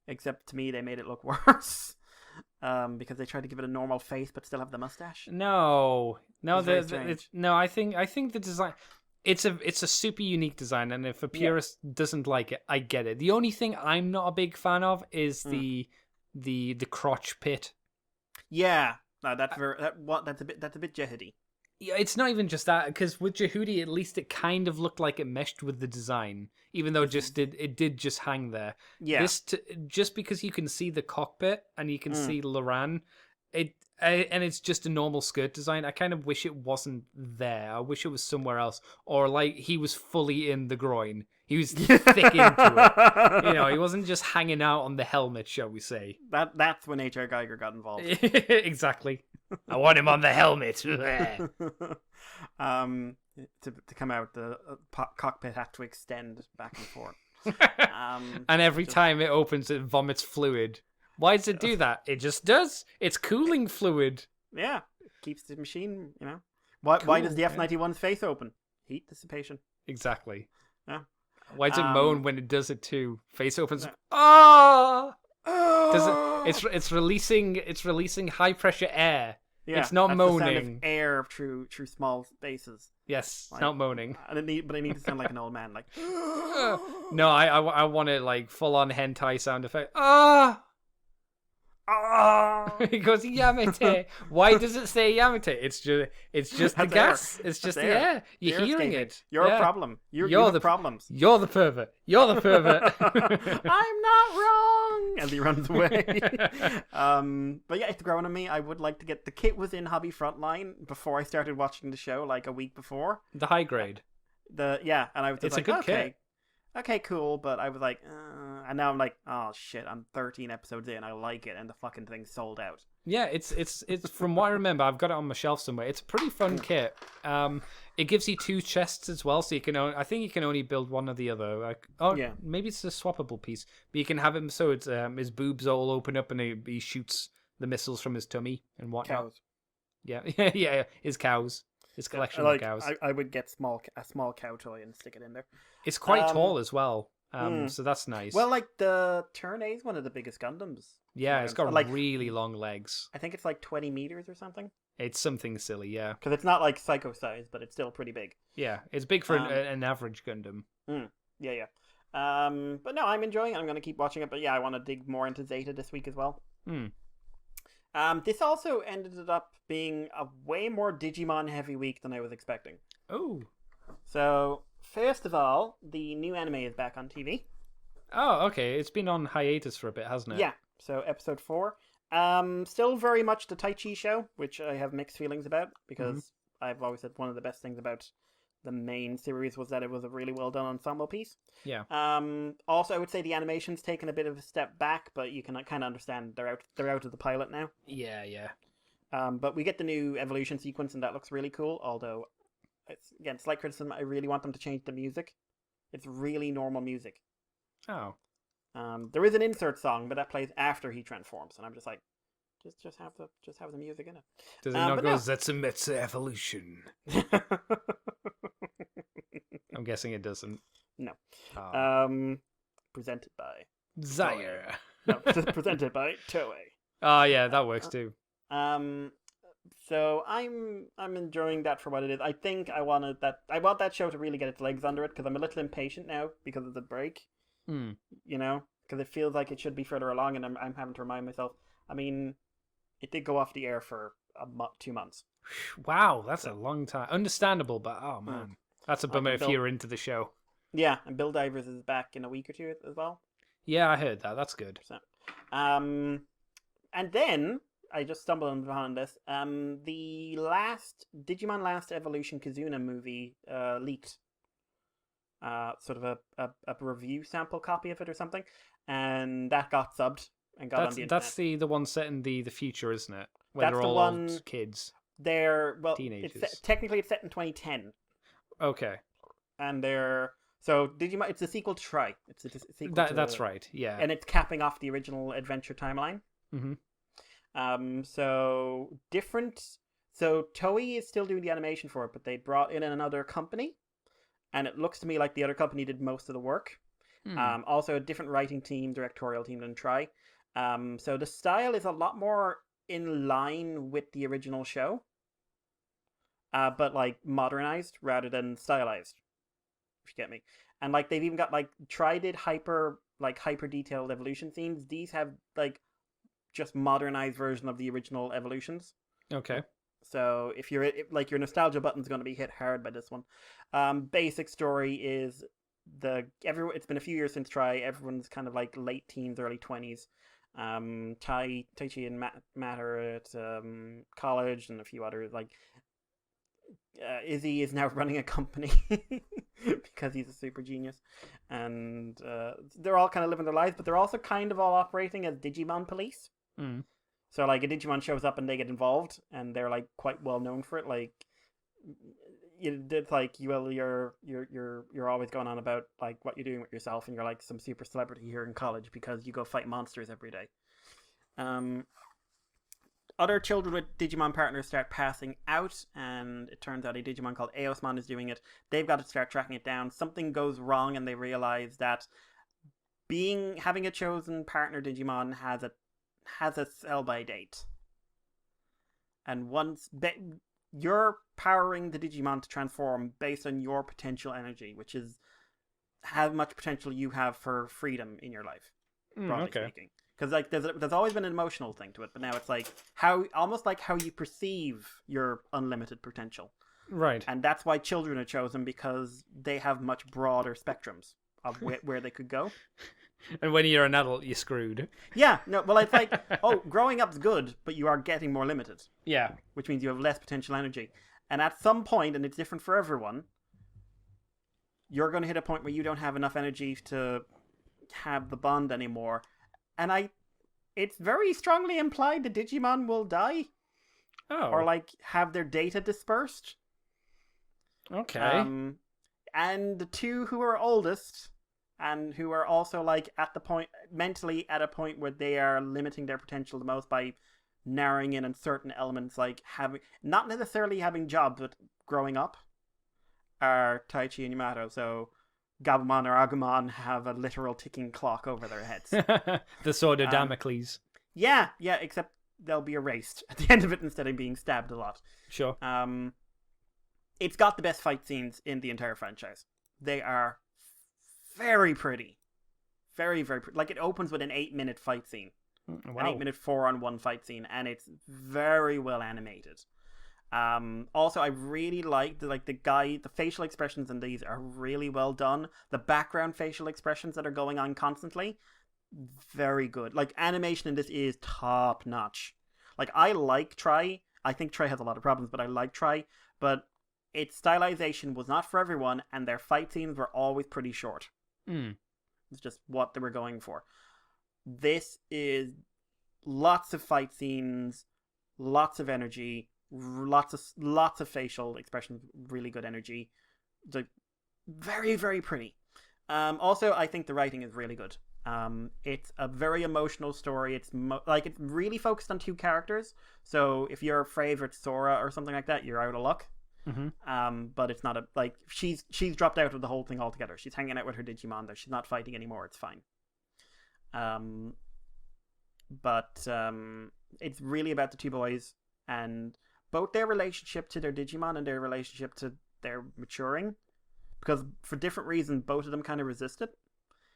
Except to me, they made it look worse because they tried to give it a normal face but still have the mustache. No. I think the design. It's a super unique design, and if a purist doesn't like it, I get it. The only thing I'm not a big fan of is the crotch pit. Yeah, no, that's a bit jihadi. Yeah, it's not even just that, because with Jehudi, at least it kind of looked like it meshed with the design, even though it did just hang there. Yeah. Just because you can see the cockpit and you can see Loran, and it's just a normal skirt design. I kind of wish it wasn't there. I wish it was somewhere else, or like he was fully in the groin. He was thick into it. He wasn't just hanging out on the helmet, shall we say? That's when H.R. Geiger got involved. Exactly. I want him on the helmet. To come out, the cockpit had to extend back and forth. And every time it opens, it vomits fluid. Why does it do that? It just does. It's cooling fluid. Yeah, it keeps the machine. Why does the F-91's face open? Heat dissipation. Exactly. Yeah. Why does it moan when it does it too? Face opens. Ah! It's releasing high pressure air. Yeah, it's not that's moaning. The sound of air through small spaces. Yes, it's not moaning. But I need to sound like an old man, like. No, I want it like full on hentai sound effect. Ah. It goes Yamete. Why does it say Yamete? It's just the gas. It's just the air. You're hearing it. You're a problem. You're the problems. You're the pervert. You're the pervert. I'm not wrong. As he runs away. But yeah, it's growing on me. I would like to get the kit was in Hobby Frontline before I started watching the show, like a week before. The high grade. And I was just it's a good kit. Okay, cool, but I was like, and now I'm like, oh shit, I'm 13 episodes in, I like it, and the fucking thing's sold out. Yeah, it's from what I remember, I've got it on my shelf somewhere. It's a pretty fun kit. It gives you 2 chests as well, so you can I think you can only build one or the other. Like, maybe it's a swappable piece, but you can have him so it's his boobs all open up and he shoots the missiles from his tummy and whatnot. Cows. Yeah, yeah, his cows. His collection of cows. I would get a small cow toy and stick it in there. It's quite tall as well, so that's nice. Well, like the Turn A is one of the biggest Gundams. Yeah, it's got like really long legs. I think it's like 20 meters or something. It's something silly, yeah. Because it's not like Psycho size, but it's still pretty big. Yeah, it's big for an average Gundam. Yeah. But no, I'm enjoying it. I'm going to keep watching it. But yeah, I want to dig more into Zeta this week as well. This also ended up being a way more Digimon heavy week than I was expecting. Oh. So, first of all, the new anime is back on TV. Oh, okay. It's been on hiatus for a bit, hasn't it? Yeah. So, episode 4. Still very much the Tai Chi show, which I have mixed feelings about, because I've always said one of the best things about the main series was that it was a really well done ensemble piece. Yeah. Also, I would say the animation's taken a bit of a step back, but you can kind of understand they're out of the pilot now. Yeah. But we get the new evolution sequence, and that looks really cool. Although, again, slight criticism. I really want them to change the music. It's really normal music. Oh. There is an insert song, but that plays after he transforms, and I'm just like, just have the music in it. Does it not go Zetsumetsu Evolution? I'm guessing it doesn't. No. Presented by Zaire. No, just presented by Toei. Oh yeah, that works too. So I'm enjoying that for what it is. I think I want that show to really get its legs under it because I'm a little impatient now because of the break. Hmm. You know, because it feels like it should be further along, and I'm having to remind myself. I mean, it did go off the air for 2 months. Wow, that's a long time. Understandable, but oh man, that's a bummer if you're into the show. Yeah, and Bill Divers is back in a week or two as well. Yeah, I heard that. That's good. So, and then I just stumbled upon this. The last Digimon Last Evolution Kizuna movie leaked. Sort of a review sample copy of it or something, and that got subbed and got on the internet. That's the one set in the future, isn't it? Where That's they're the all one- old kids. They're Teenagers. technically it's set in 2010, Okay, and so Digimon. It's a sequel to Try. It's a sequel. that's right. Yeah. And it's capping off the original adventure timeline. Mm-hmm. So different. So Toei is still doing the animation for it, but they brought in another company, and it looks to me like the other company did most of the work. Also, a different writing team, directorial team than Try. So the style is a lot more in line with the original show, but like modernized rather than stylized. If you get me. And like they've even got like Try did hyper detailed evolution scenes. These have like just modernized version of the original evolutions. Okay. So if your nostalgia button's going to be hit hard by this one. Basic story is it's been a few years since Try. Everyone's kind of like late teens, early 20s. Taichi and Matt are at college, and a few others. Like Izzy is now running a company because he's a super genius, and they're all kind of living their lives, but they're also kind of all operating as Digimon police. So like a Digimon shows up and they get involved, and they're like quite well known for it. Like it's like you're always going on about like what you're doing with yourself, and you're like some super celebrity here in college because you go fight monsters every day. Other children with Digimon partners start passing out, and it turns out a Digimon called Aosmon is doing it. They've got to start tracking it down. Something goes wrong, and they realize that having a chosen partner Digimon has a sell-by date. And once you're powering the Digimon to transform based on your potential energy, which is how much potential you have for freedom in your life, broadly speaking. Because like there's always been an emotional thing to it, but now it's like almost like how you perceive your unlimited potential. Right. And that's why children are chosen, because they have much broader spectrums of where they could go. And when you're an adult, you're screwed. Yeah, no, well, it's like, growing up's good, but you are getting more limited. Yeah. Which means you have less potential energy. And at some point, and it's different for everyone, you're going to hit a point where you don't have enough energy to have the bond anymore. And it's very strongly implied the Digimon will die. Oh. Or, like, have their data dispersed. Okay. And the two who are oldest, and who are also, like, mentally at a point where they are limiting their potential the most by narrowing in on certain elements, like not necessarily having jobs, but growing up, are Taichi and Yamato. So Gabumon or Agumon have a literal ticking clock over their heads. The sword of Damocles. Yeah, except they'll be erased at the end of it instead of being stabbed a lot. Sure. It's got the best fight scenes in the entire franchise. They are very pretty. Very, very pretty. Like, it opens with an 8-minute fight scene. Wow. An 8-minute 4-on-1 fight scene, and it's very well animated. Also, I really like the facial expressions in these are really well done. The background facial expressions that are going on constantly, very good. Like, animation in this is top notch. Like, I like Try. I think Try has a lot of problems, but I like Try. But its stylization was not for everyone, and their fight scenes were always pretty short. It's just what they were going for. This is lots of fight scenes, lots of energy, lots of facial expressions, really good energy. It's like very, very pretty. Also, I think the writing is really good. It's a very emotional story. It's it's really focused on two characters. So if you're a favorite Sora or something like that, you're out of luck. But it's not she's dropped out of the whole thing altogether. She's hanging out with her Digimon. She's not fighting anymore. It's fine. But it's really about the two boys, both their relationship to their Digimon and their relationship to their maturing, because for different reasons, both of them kind of resist it.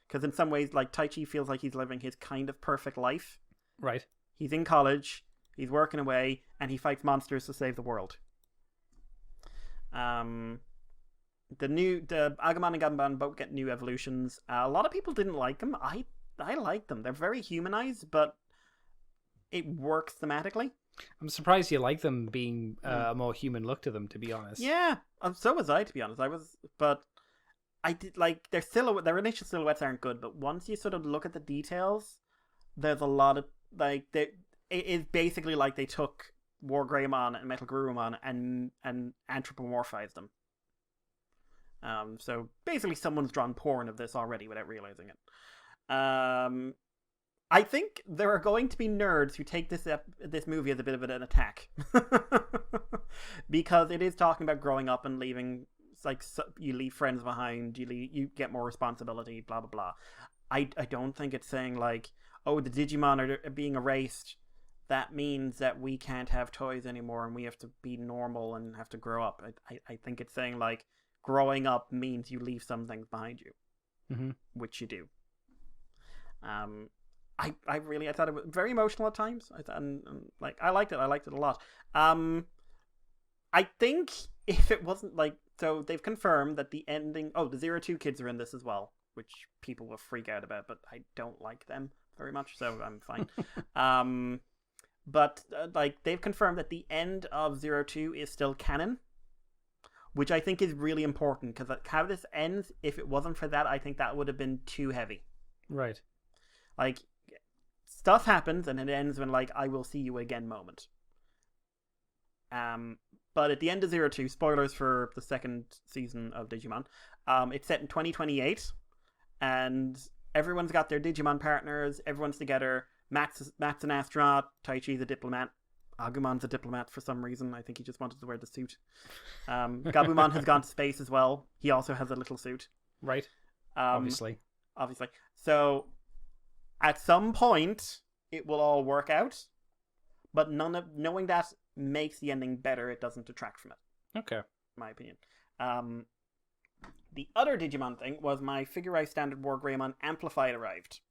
Because in some ways, like, Taichi feels like he's living his kind of perfect life. Right. He's in college, he's working away, and he fights monsters to save the world. The Agumon and Gabumon both get new evolutions. A lot of people didn't like them. I like them. They're very humanized, but it works thematically. I'm surprised you like them being a more human look to them, to be honest. Yeah, so was I, to be honest. But I did like their silhouette. Their initial silhouettes aren't good, but once you sort of look at the details, there's a lot of like it is basically like they took War Greymon and Metal Garurumon and anthropomorphized them. So basically, someone's drawn porn of this already without realizing it. I think there are going to be nerds who take this movie as a bit of an attack, because it is talking about growing up and leaving. It's like you leave friends behind, you get more responsibility, blah blah blah. I don't think it's saying like, oh, the Digimon are being erased. That means that we can't have toys anymore and we have to be normal and have to grow up. I think it's saying like, growing up means you leave some things behind you, which you do. I thought it was very emotional at times. And I liked it. I liked it a lot. I think if it wasn't like, so they've confirmed that the ending. Oh, the 02 kids are in this as well, which people will freak out about, but I don't like them very much, so I'm fine. But like they've confirmed that the end of 02 is still canon, which I think is really important, because how this ends, if it wasn't for that, I think that would have been too heavy. Right. Like, stuff happens and it ends when like, I will see you again moment. But at the end of 02, spoilers for the second season of Digimon, it's set in 2028, and everyone's got their Digimon partners, everyone's together. Matt's an astronaut, Taichi's a diplomat, Agumon's a diplomat for some reason. I think he just wanted to wear the suit. Gabumon has gone to space as well. He also has a little suit. Right. Obviously. So, at some point, it will all work out, but knowing that makes the ending better. It doesn't detract from it. Okay. In my opinion. The other Digimon thing was my Figure Standard War Greymon Amplified arrived.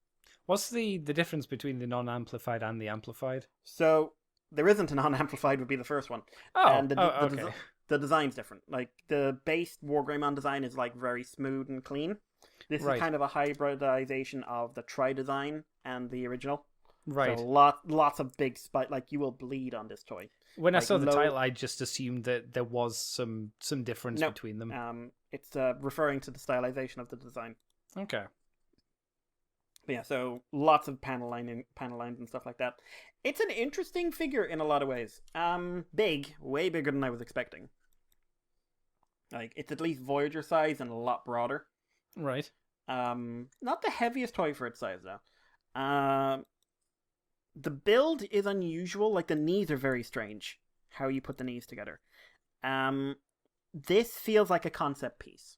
What's the difference between the non-amplified and the amplified? So, there isn't a non-amplified would be the first one. Oh, and okay. The design's different. Like, the base War Greymon design is like very smooth and clean. This is kind of a hybridization of the Tri-design and the original. Right. So lots of big spike. Like, you will bleed on this toy. When I saw the title, I just assumed that there was some difference between them. It's referring to the stylization of the design. Okay. But yeah, so lots of panel lines and stuff like that. It's an interesting figure in a lot of ways. Big, way bigger than I was expecting. Like, it's at least Voyager size and a lot broader. Right. Not the heaviest toy for its size though. The build is unusual. Like, the knees are very strange. How you put the knees together. This feels like a concept piece,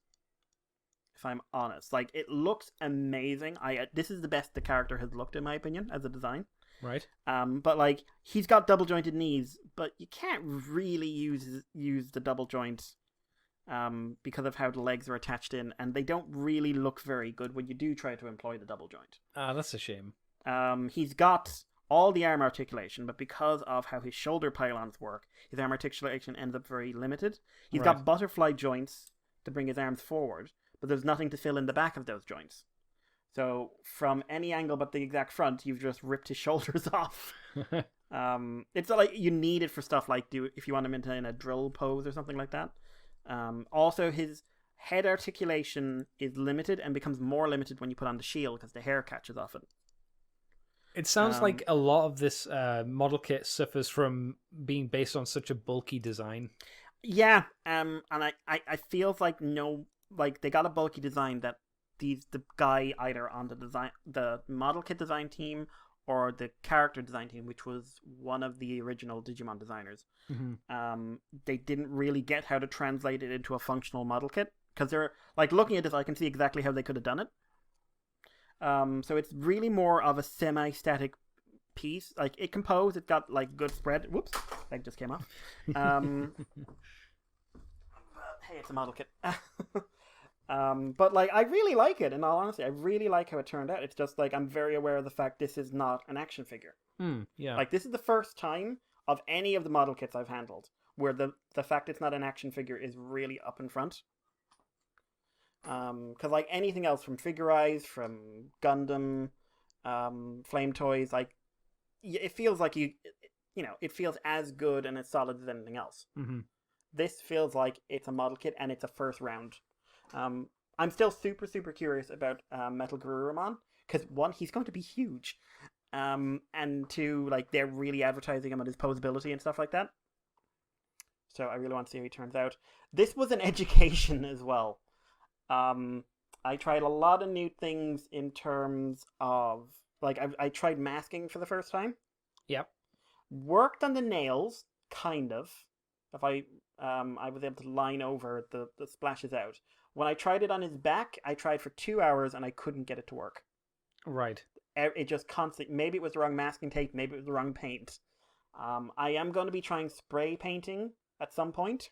if I'm honest. Like, it looks amazing. This is the best the character has looked, in my opinion, as a design. Right. But like, he's got double jointed knees, but you can't really use the double joint because of how the legs are attached in, and they don't really look very good when you do try to employ the double joint. That's a shame. He's got all the arm articulation, but because of how his shoulder pylons work, his arm articulation ends up very limited. He's got butterfly joints to bring his arms forward, but there's nothing to fill in the back of those joints. So from any angle but the exact front, you've just ripped his shoulders off. It's not like you need it for stuff like if you want him in a drill pose or something like that. Also, his head articulation is limited and becomes more limited when you put on the shield because the hair catches off it. It sounds like a lot of this model kit suffers from being based on such a bulky design. Yeah, and I feel like they got a bulky design that the guy either on the model kit design team or the character design team, which was one of the original Digimon designers, they didn't really get how to translate it into a functional model kit, because they're like, looking at this, I can see exactly how they could have done it. So it's really more of a semi-static piece. Like, it composed, it got, like, good spread. Whoops, leg just came off. Hey, it's a model kit. But, like, I really like it, in all honesty. I really like how it turned out. It's just, like, I'm very aware of the fact this is not an action figure. Yeah. Like, this is the first time of any of the model kits I've handled where the fact it's not an action figure is really up in front. Because, like, anything else from Figure Eyes, from Gundam, Flame Toys, like, it feels like it feels as good and as solid as anything else. Mm-hmm. This feels like it's a model kit and it's a first round. I'm still super, super curious about Metal Garurumon, because one, he's going to be huge. And two, like, they're really advertising him on his posability and stuff like that. So I really want to see how he turns out. This was an education as well. I tried a lot of new things in terms of, like, I tried masking for the first time. Yep. Worked on the nails, kind of. If I was able to line over the splashes out. When I tried it on his back, I tried for 2 hours and I couldn't get it to work. Right. It just constantly, maybe it was the wrong masking tape, maybe it was the wrong paint. I am going to be trying spray painting at some point.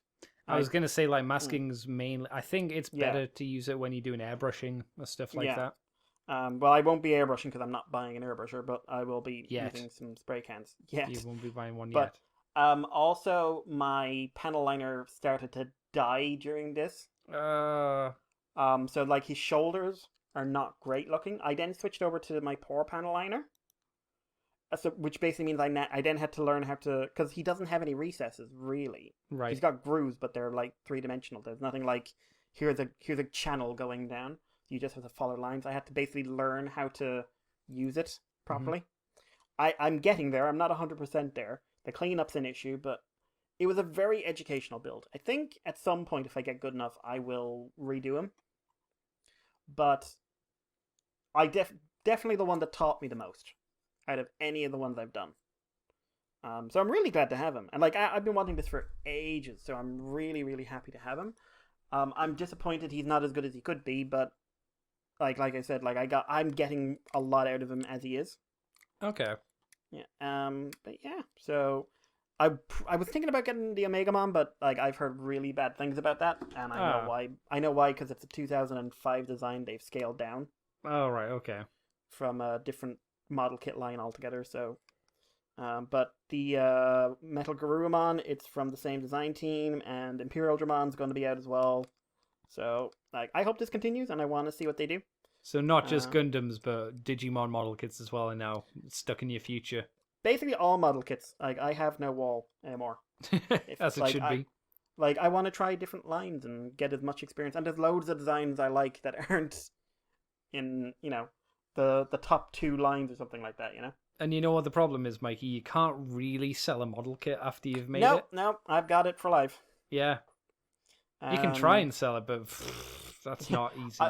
I was going to say, like, masking's mainly... I think it's better to use it when you're doing airbrushing or stuff like that. Well, I won't be airbrushing because I'm not buying an airbrusher, but I will be using some spray cans. Yet. You won't be buying one but, yet. Also, my panel liner started to die during this. So, like, his shoulders are not great looking. I then switched over to my pore panel liner. So, which basically means I then had to learn how to... Because he doesn't have any recesses, really. Right. He's got grooves, but they're, like, three-dimensional. There's nothing like, here's a channel going down. You just have to follow lines. I had to basically learn how to use it properly. Mm-hmm. I'm getting there. I'm not 100% there. The cleanup's an issue, but it was a very educational build. I think at some point, if I get good enough, I will redo him. But I definitely the one that taught me the most out of any of the ones I've done. So I'm really glad to have him. And, like, I've been wanting this for ages, so I'm really, really happy to have him. I'm disappointed he's not as good as he could be, but like I said, like, I'm getting a lot out of him as he is. Okay. Yeah. But yeah, so I was thinking about getting the Omegamon, but, like, I've heard really bad things about that, and I know why. I know why, because it's a 2005 design. They've scaled down. Oh, right. Okay. From a different model kit line altogether. So, but the Metal Garurumon, it's from the same design team, and Imperial Dramon's going to be out as well. So, like, I hope this continues, and I want to see what they do. So not just Gundams, but Digimon model kits as well, and now stuck in your future. Basically all model kits. Like, I have no wall anymore. As it should be. Like, I want to try different lines and get as much experience. And there's loads of designs I like that aren't in, the top 2 lines or something like that, And you know what the problem is, Mikey? You can't really sell a model kit after you've made it. No, I've got it for life. Yeah. You can try and sell it, but that's not easy.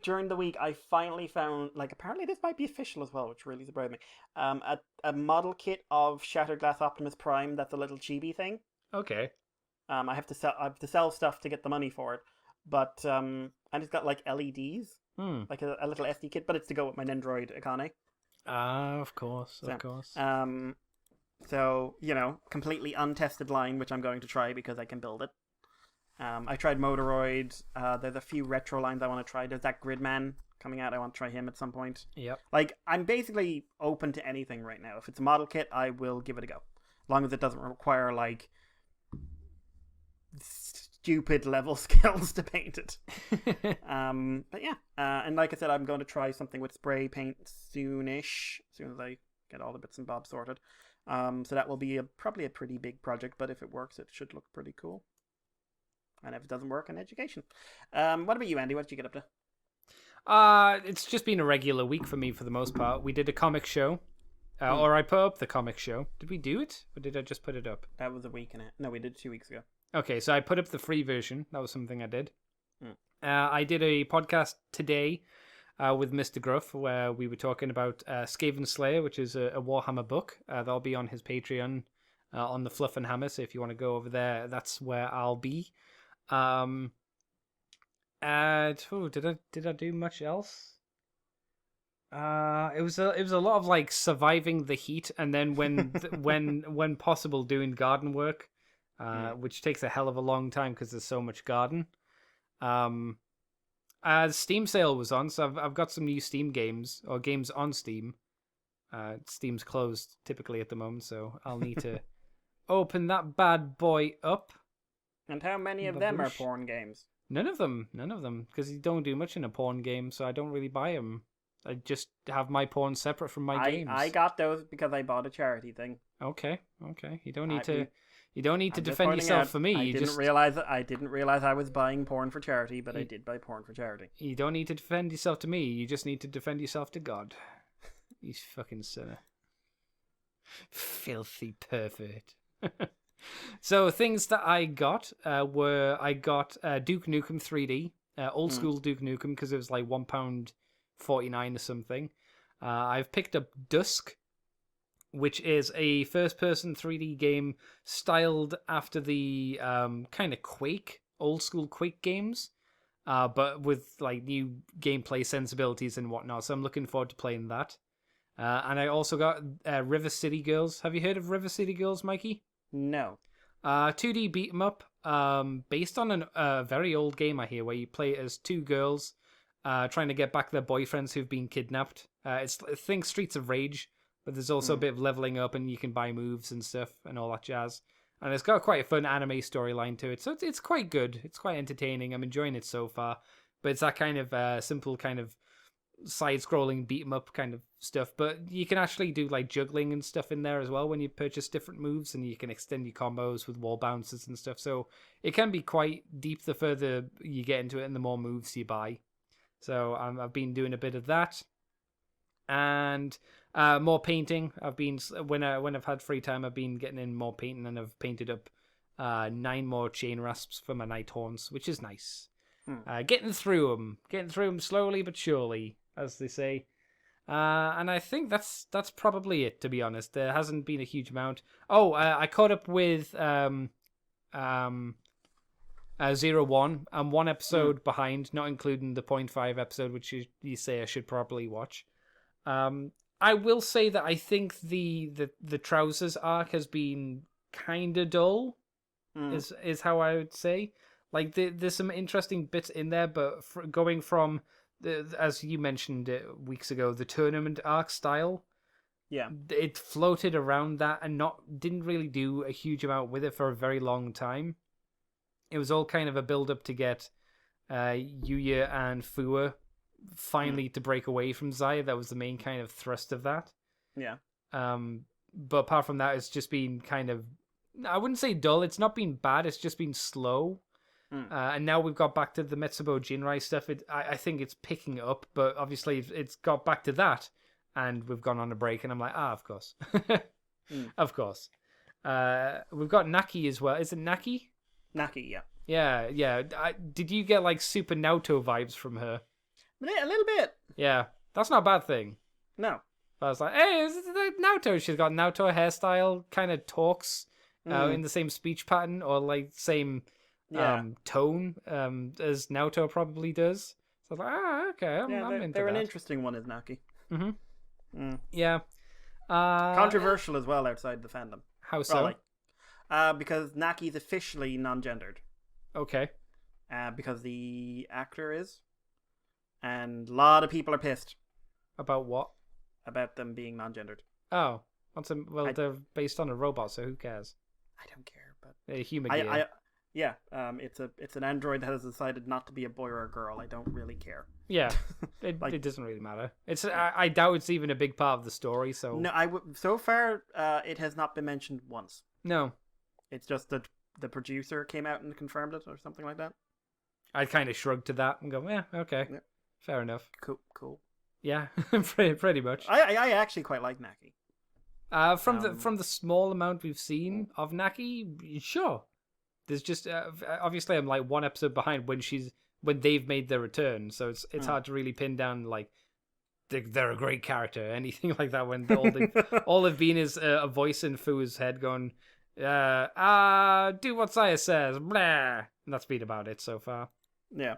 During the week, I finally found, like, apparently this might be official as well, which really surprised me. A model kit of Shattered Glass Optimus Prime that's a little chibi thing. Okay. I have to sell stuff to get the money for it, but and it's got, like, LEDs, like a little SD kit, but it's to go with my Nendroid Akane. Of course. So, completely untested line, which I'm going to try because I can build it. I tried Motoroid. There's a few retro lines I want to try. There's that Gridman coming out. I want to try him at some point. Yep. Like, I'm basically open to anything right now. If it's a model kit, I will give it a go. As long as it doesn't require, like, stupid level skills to paint it. But yeah. And like I said, I'm going to try something with spray paint soonish. As soon as I get all the bits and bobs sorted. So that will be probably a pretty big project, but if it works, it should look pretty cool. And if it doesn't work, in education. What about you, Andy? What did you get up to? It's just been a regular week for me for the most part. We did a comic show. Or I put up the comic show. Did we do it? Or did I just put it up? That was a week and a half. No, we did 2 weeks ago. Okay, so I put up the free version. That was something I did. I did a podcast today with Mr. Gruff where we were talking about Skaven Slayer, which is a Warhammer book. That'll be on his Patreon on the Fluff and Hammer. So if you want to go over there, that's where I'll be. Did I do much else? It was a lot of like surviving the heat, and then when possible doing garden work, which takes a hell of a long time because there's so much garden. Steam sale was on, so I've got some new Steam games or games on Steam. Steam's closed typically at the moment, so I'll need to open that bad boy up. And how many of them are porn games? None of them, because you don't do much in a porn game, so I don't really buy them. I just have my porn separate from my games. I got those because I bought a charity thing. Okay. You don't need to. You don't need to defend yourself for me. I didn't realize I was buying porn for charity, but I did buy porn for charity. You don't need to defend yourself to me. You just need to defend yourself to God. You fucking sinner. Filthy pervert. So things that I got were Duke Nukem 3D, old school Duke Nukem, because it was like £1.49 or something. I've picked up Dusk, which is a first-person 3D game styled after the kind of Quake, old school Quake games, but with like new gameplay sensibilities and whatnot. So I'm looking forward to playing that. And I also got River City Girls. Have you heard of River City Girls, Mikey? No. 2D beat 'em up, based on a very old game I hear, where you play as two girls trying to get back their boyfriends who've been kidnapped. Think Streets of Rage, but there's also a bit of leveling up, and you can buy moves and stuff and all that jazz. And it's got quite a fun anime storyline to it, so it's quite good. It's quite entertaining. I'm enjoying it so far. But it's that kind of simple kind of side-scrolling beat 'em up kind of stuff. But you can actually do like juggling and stuff in there as well when you purchase different moves, and you can extend your combos with wall bounces and stuff. So it can be quite deep the further you get into it and the more moves you buy. So I've been doing a bit of that. And more painting. I've been when I've had free time, I've been getting in more painting, and I've painted up 9 more chain rasps for my night horns, which is nice. Getting through them slowly but surely, as they say. And I think that's probably it, to be honest. There hasn't been a huge amount. I caught up with 01. I'm 1 episode behind, not including the 0.5 episode, which you say I should probably watch. I will say that I think the trousers arc has been kind of dull, is how I would say. Like there's some interesting bits in there, but going from as you mentioned weeks ago, the tournament arc style, it floated around that and didn't really do a huge amount with it for a very long time. It was all kind of a build up to get Yuya and Fua finally to break away from Zaya. That was the main kind of thrust of that. Yeah. But apart from that, it's just been kind of, I wouldn't say dull. It's not been bad. It's just been slow. And now we've got back to the Metsubo Jinrai stuff. I think it's picking up, but obviously it's got back to that, and we've gone on a break, and I'm like, of course. Of course. We've got Naki as well. Is it Naki? Naki, yeah. Yeah. Did you get like Super Naoto vibes from her? A little bit. Yeah, that's not a bad thing. No. I was like, hey, is it Naoto? She's got Naoto hairstyle, kind of talks in the same speech pattern, or like same tone as Naoto probably does. So I was like, okay, I'm into they're that. an interesting one, is Naki. Yeah. Controversial as well outside the fandom. How so? Because Naki's officially non-gendered. Okay. Because the actor is. And a lot of people are pissed. About what? About them being non-gendered. Oh. They're based on a robot, so who cares? I don't care, but... A human gear. It's an android that has decided not to be a boy or a girl. I don't really care. Yeah, it doesn't really matter. I doubt it's even a big part of the story. So no, so far it has not been mentioned once. No, it's just that the producer came out and confirmed it or something like that. I kind of shrugged to that and go, yeah, okay, fair enough. Cool. Yeah, pretty much. I actually quite like Naki. From the small amount we've seen of Naki, sure. There's just obviously I'm like 1 episode behind when they've made their return, so it's hard to really pin down like they're a great character or anything like that when all they've been is a voice in Fu's head going, do what Saya says, blah, and that's been about it so far. Yeah.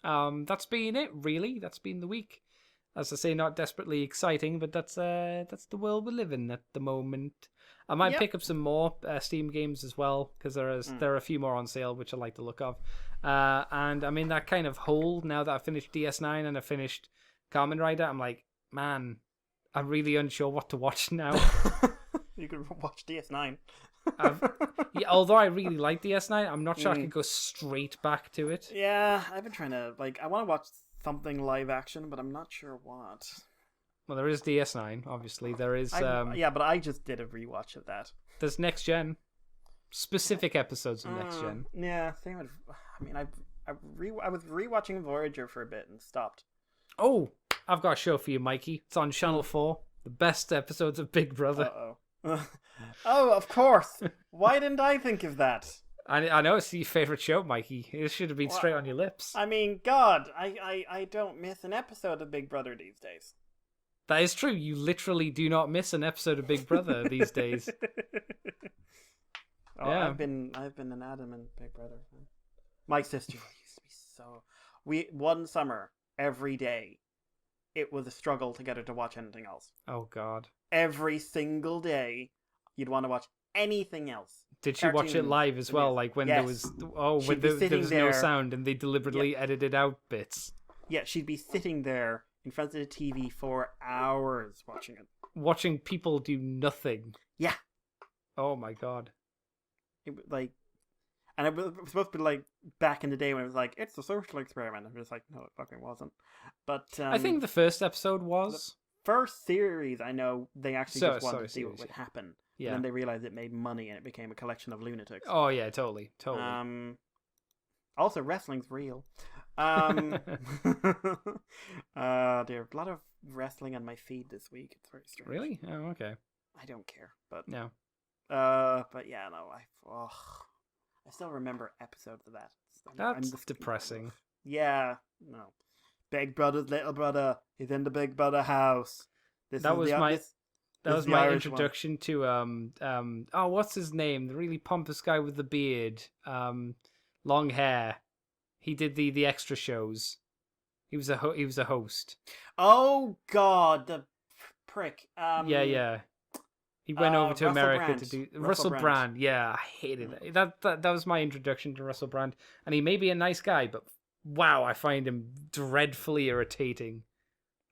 That's been it really. That's been the week. As I say, not desperately exciting, but that's the world we live in at the moment. I might pick up some more Steam games as well, because there are a few more on sale, which I like the look of. And I'm in that kind of hole now that I finished DS9 and I finished Kamen Rider. I'm like, man, I'm really unsure what to watch now. You could watch DS9. Although I really like DS9, I'm not sure I could go straight back to it. Yeah, I've been trying to, I want to watch something live action, but I'm not sure what. Well, there is DS9, obviously. There is... yeah, but I just did a rewatch of that. There's Next Gen. Specific episodes of Next Gen. Yeah, same with... I mean, I was rewatching Voyager for a bit and stopped. Oh, I've got a show for you, Mikey. It's on Channel 4. The best episodes of Big Brother. Uh-oh. Oh, of course. Why didn't I think of that? I know it's your favourite show, Mikey. It should have been straight on your lips. I mean, God, I don't miss an episode of Big Brother these days. That is true. You literally do not miss an episode of Big Brother these days. Yeah. I've been an adamant Big Brother fan. My sister used to be so... One summer, every day, it was a struggle to get her to watch anything else. Oh, God. Every single day, you'd want to watch anything else. Did she watch it live as well? Like when there was there was no sound and they deliberately edited out bits? Yeah, she'd be sitting there in front of the TV for hours watching it. Watching people do nothing. Yeah. Oh my God. It was and it was supposed to be back in the day when it was it's a social experiment. I'm just like, no, it fucking wasn't. But I think the first episode was. First series, I know they actually just wanted to see what would happen. Yeah. And then they realized it made money and it became a collection of lunatics. Oh yeah, totally. Also, wrestling's real. There's a lot of wrestling on my feed this week. It's very strange. Really? Oh, okay. I don't care, but no. But yeah, no. I still remember episodes of that. That's depressing. Yeah, no. Big brother's little brother. He's in the Big Brother house. That was my introduction to what's his name? The really pompous guy with the beard, long hair. He did the extra shows. He was a host. Oh God, the prick. Yeah. He went over to America Brand. to do Russell Brand. Yeah, I hated it. That was my introduction to Russell Brand, and he may be a nice guy, but wow, I find him dreadfully irritating.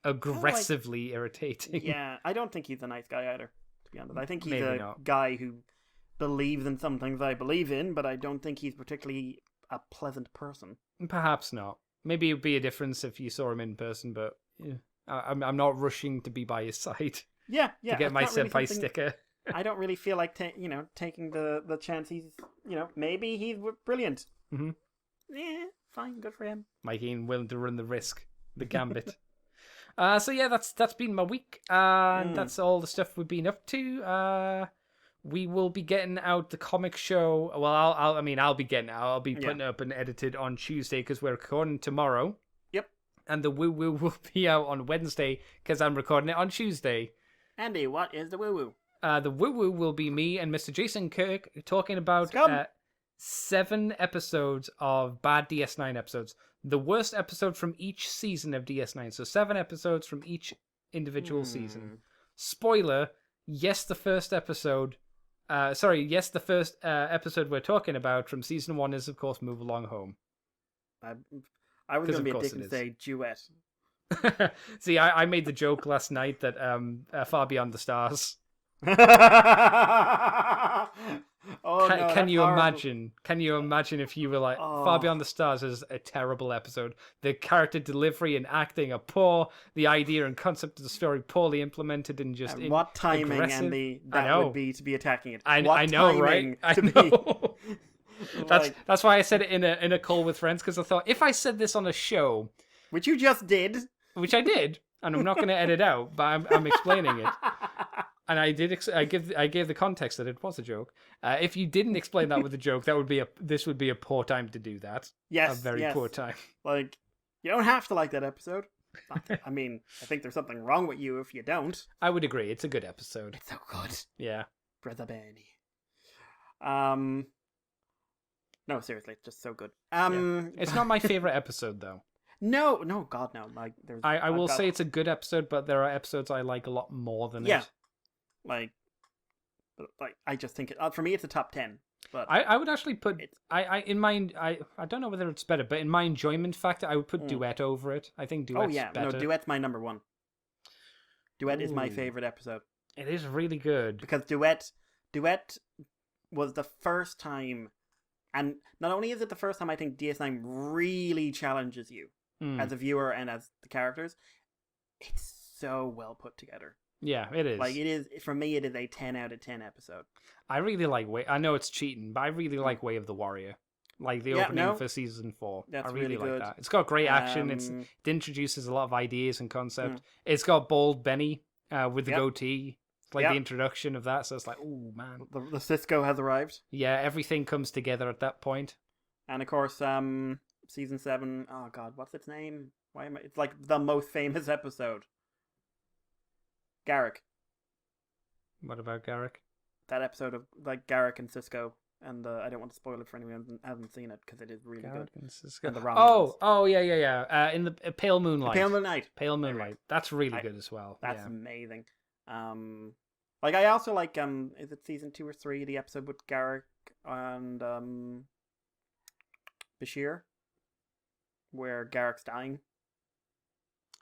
Aggressively irritating. Yeah, I don't think he's a nice guy either, to be honest. I think he's guy who believes in some things I believe in, but I don't think he's particularly a pleasant person. Perhaps not. Maybe it would be a difference if you saw him in person, but yeah. I'm not rushing to be by his side. Yeah. To get my senpai sticker. I don't really feel like taking the chance. He's maybe he's brilliant. Mm-hmm. Yeah, fine, good for him. Mikey ain't willing to run the risk, the gambit. So yeah, that's been my week, and that's all the stuff we've been up to. We will be getting out the comic show. Well, I'll be getting it out. I'll be putting it up and edited on Tuesday because we're recording tomorrow. Yep. And the woo woo will be out on Wednesday because I'm recording it on Tuesday. Andy, what is the woo woo? The woo woo will be me and Mr. Jason Kirk talking about 7 episodes of bad DS9 episodes. The worst episode from each season of DS9. So 7 episodes from each individual season. Spoiler, yes, the first episode... the first episode we're talking about from season 1 is, of course, Move Along Home. I was going to be a dick and say duet. See, I made the joke last night that Far Beyond the Stars... Can you imagine? Can you imagine if you were like Far Beyond the Stars is a terrible episode? The character delivery and acting are poor. The idea and concept of the story poorly implemented and just what timing, aggressive. Andy, that would be to be attacking it. I know, right? I know. That's why I said it in a call with friends because I thought if I said this on a show, which you just did, which I did, and I'm not going to edit out, but I'm explaining it. And I did. I gave the context that it was a joke. If you didn't explain that with a joke, this would be a poor time to do that. Yes, a very poor time. Like you don't have to like that episode. I mean, I think there's something wrong with you if you don't. I would agree. It's a good episode. It's so good. Yeah, Brother Benny. No, seriously, it's just so good. It's not my favorite episode though. No, God, no. Like, I will say it's a good episode, but there are episodes I like a lot more than Yeah. it. Like, I just think for me, it's a top 10. But I would actually put I don't know whether it's better, but in my enjoyment factor, I would put Duet over it. I think Duet's better. No, Duet's my number one. Duet is my Ooh. favorite episode. It is really good. Because Duet was the first time, and not only is it the first time I think DS9 really challenges you as a viewer and as the characters, it's so well put together. Yeah, it is. Like, it is, for me, it is a 10 out of 10 episode. I really like I know it's cheating, but I really like Way of the Warrior. Like the opening for season 4. That's I really like good. that. It's got great action. It introduces a lot of ideas and concept. It's got Bald Benny with the goatee. It's like the introduction of that. So it's like, oh man. The Cisco has arrived. Yeah, everything comes together at that point. And of course, season 7, oh god, what's its name? It's like the most famous episode. Garrick. What about Garrick? That episode of like Garrick and Cisco, and I don't want to spoil it for anyone who hasn't seen it because it is really Garrick good. And Cisco. And the Romulans. Oh, yeah. In the Pale Moonlight. Pale Moonlight. Pale Moonlight. That's really good as well. That's amazing. Like I also like is it season 2 or 3? The episode with Garrick and Bashir, where Garrick's dying.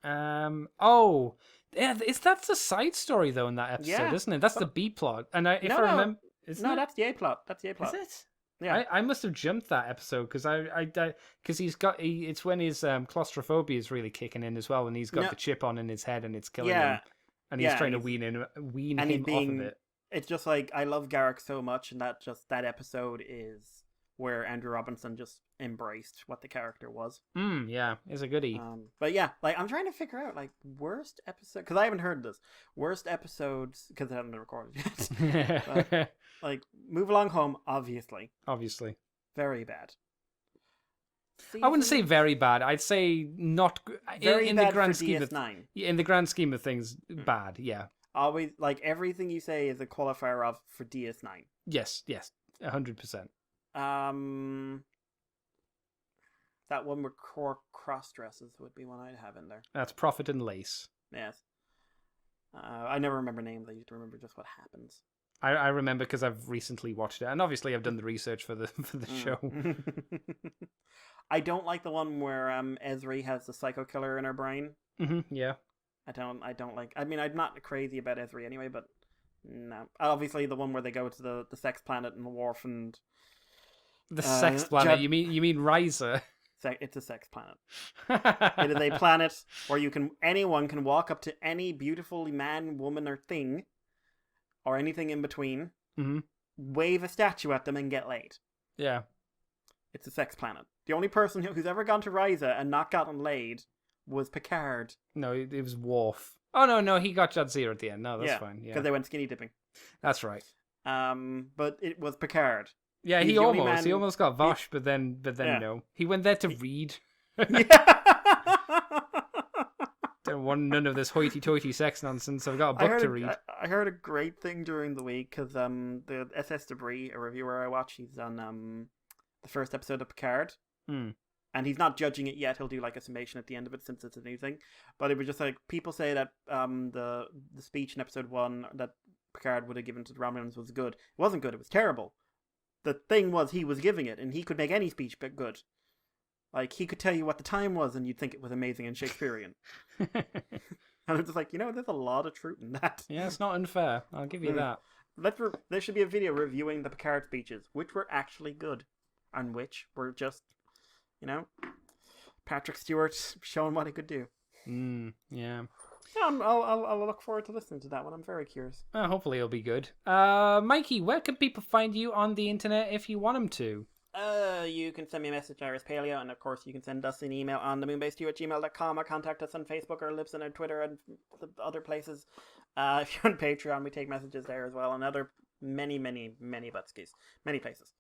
Oh, yeah, that's the side story though in that episode, isn't it? That's the B plot. And I remember, that's the A plot. That's the A plot. Is it? Yeah, I must have jumped that episode because because it's when his claustrophobia is really kicking in as well, and he's got the chip on in his head and it's killing him, and he's trying to wean him off of it. It's just like I love Garrick so much, and that episode is where Andrew Robinson just embraced what the character was. Yeah, it's a goodie. But yeah, like I'm trying to figure out like worst episode because I haven't heard this worst episodes because it hasn't been recorded yet. But, like Move Along Home, obviously, very bad. I wouldn't say very bad. I'd say not very in bad the grand for scheme DS9. In the grand scheme of things, bad. Yeah. Always like everything you say is a qualifier of for DS9. Yes, 100%. That one with cross dresses would be one I'd have in there. That's Prophet and Lace. Yes. I never remember names. I used to remember just what happens. I remember because I've recently watched it, and obviously I've done the research for the show. I don't like the one where Ezri has the psycho killer in her brain. Yeah. I don't like. I mean, I'm not crazy about Ezri anyway, but no. Obviously, the one where they go to the sex planet and the wharf and the sex planet. You mean Riser? It's a sex planet. It is a planet where anyone can walk up to any beautiful man, woman, or thing, or anything in between, wave a statue at them, and get laid. Yeah. It's a sex planet. The only person who's ever gone to Risa and not gotten laid was Picard. No, it was Worf. Oh, no, he got Jadzia at the end. No, that's fine. Yeah, because they went skinny dipping. That's right. But it was Picard. Yeah, He's he almost got Vosh, but then no. He went there to read. Don't want none of this hoity-toity sex nonsense. I've got a book to read. I heard a great thing during the week because the SS Debris, a reviewer I watch, he's on the first episode of Picard. And he's not judging it yet. He'll do like a summation at the end of it since it's a new thing. But it was just like people say that the speech in episode 1 that Picard would have given to the Romulans was good. It wasn't good. It was terrible. The thing was he was giving it, and he could make any speech but good. Like he could tell you what the time was, and you'd think it was amazing and Shakespearean. And it's just like, there's a lot of truth in that. Yeah, it's not unfair. I'll give you that. There should be a video reviewing the Picard speeches, which were actually good, and which were just, Patrick Stewart showing what he could do. Yeah. I'll look forward to listening to that one. I'm very curious. Hopefully it'll be good. Mikey, where can people find you on the internet if you want them to? You can send me a message, Iris Paleo, and of course you can send us an email on themoonbase2@gmail.com or contact us on Facebook or Libsyn or Twitter and the other places. If you're on Patreon, we take messages there as well, and other many butskis, many places.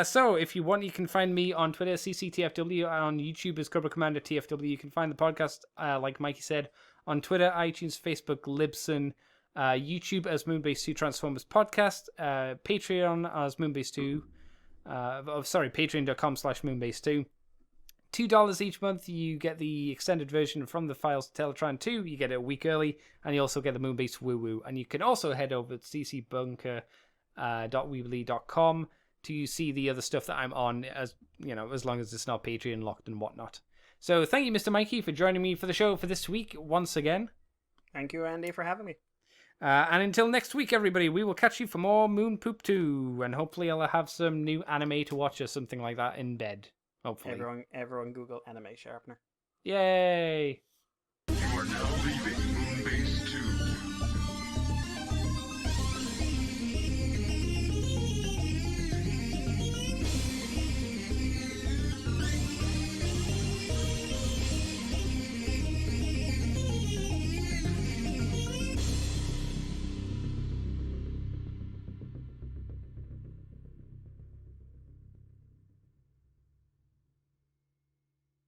So if you want, you can find me on Twitter, CCTFW, on YouTube as Cobra Commander TFW. You can find the podcast, like Mikey said, on Twitter, iTunes, Facebook, Libsyn, YouTube as Moonbase 2 Transformers Podcast, Patreon as Moonbase 2. Patreon.com/Moonbase 2. $2 each month, you get the extended version from the Files to Teletran 2. You get it a week early, and you also get the Moonbase Woo Woo. And you can also head over to ccbunker.weebly.com to see the other stuff that I'm on, as as long as it's not Patreon locked and whatnot. So thank you, Mr. Mikey, for joining me for the show for this week once again. Thank you, Andy, for having me. And until next week, everybody, we will catch you for more Moon Poop 2, and hopefully I'll have some new anime to watch or something like that in bed. Hopefully. Everyone Google anime sharpener. Yay! You are now leaving Moonbase 2.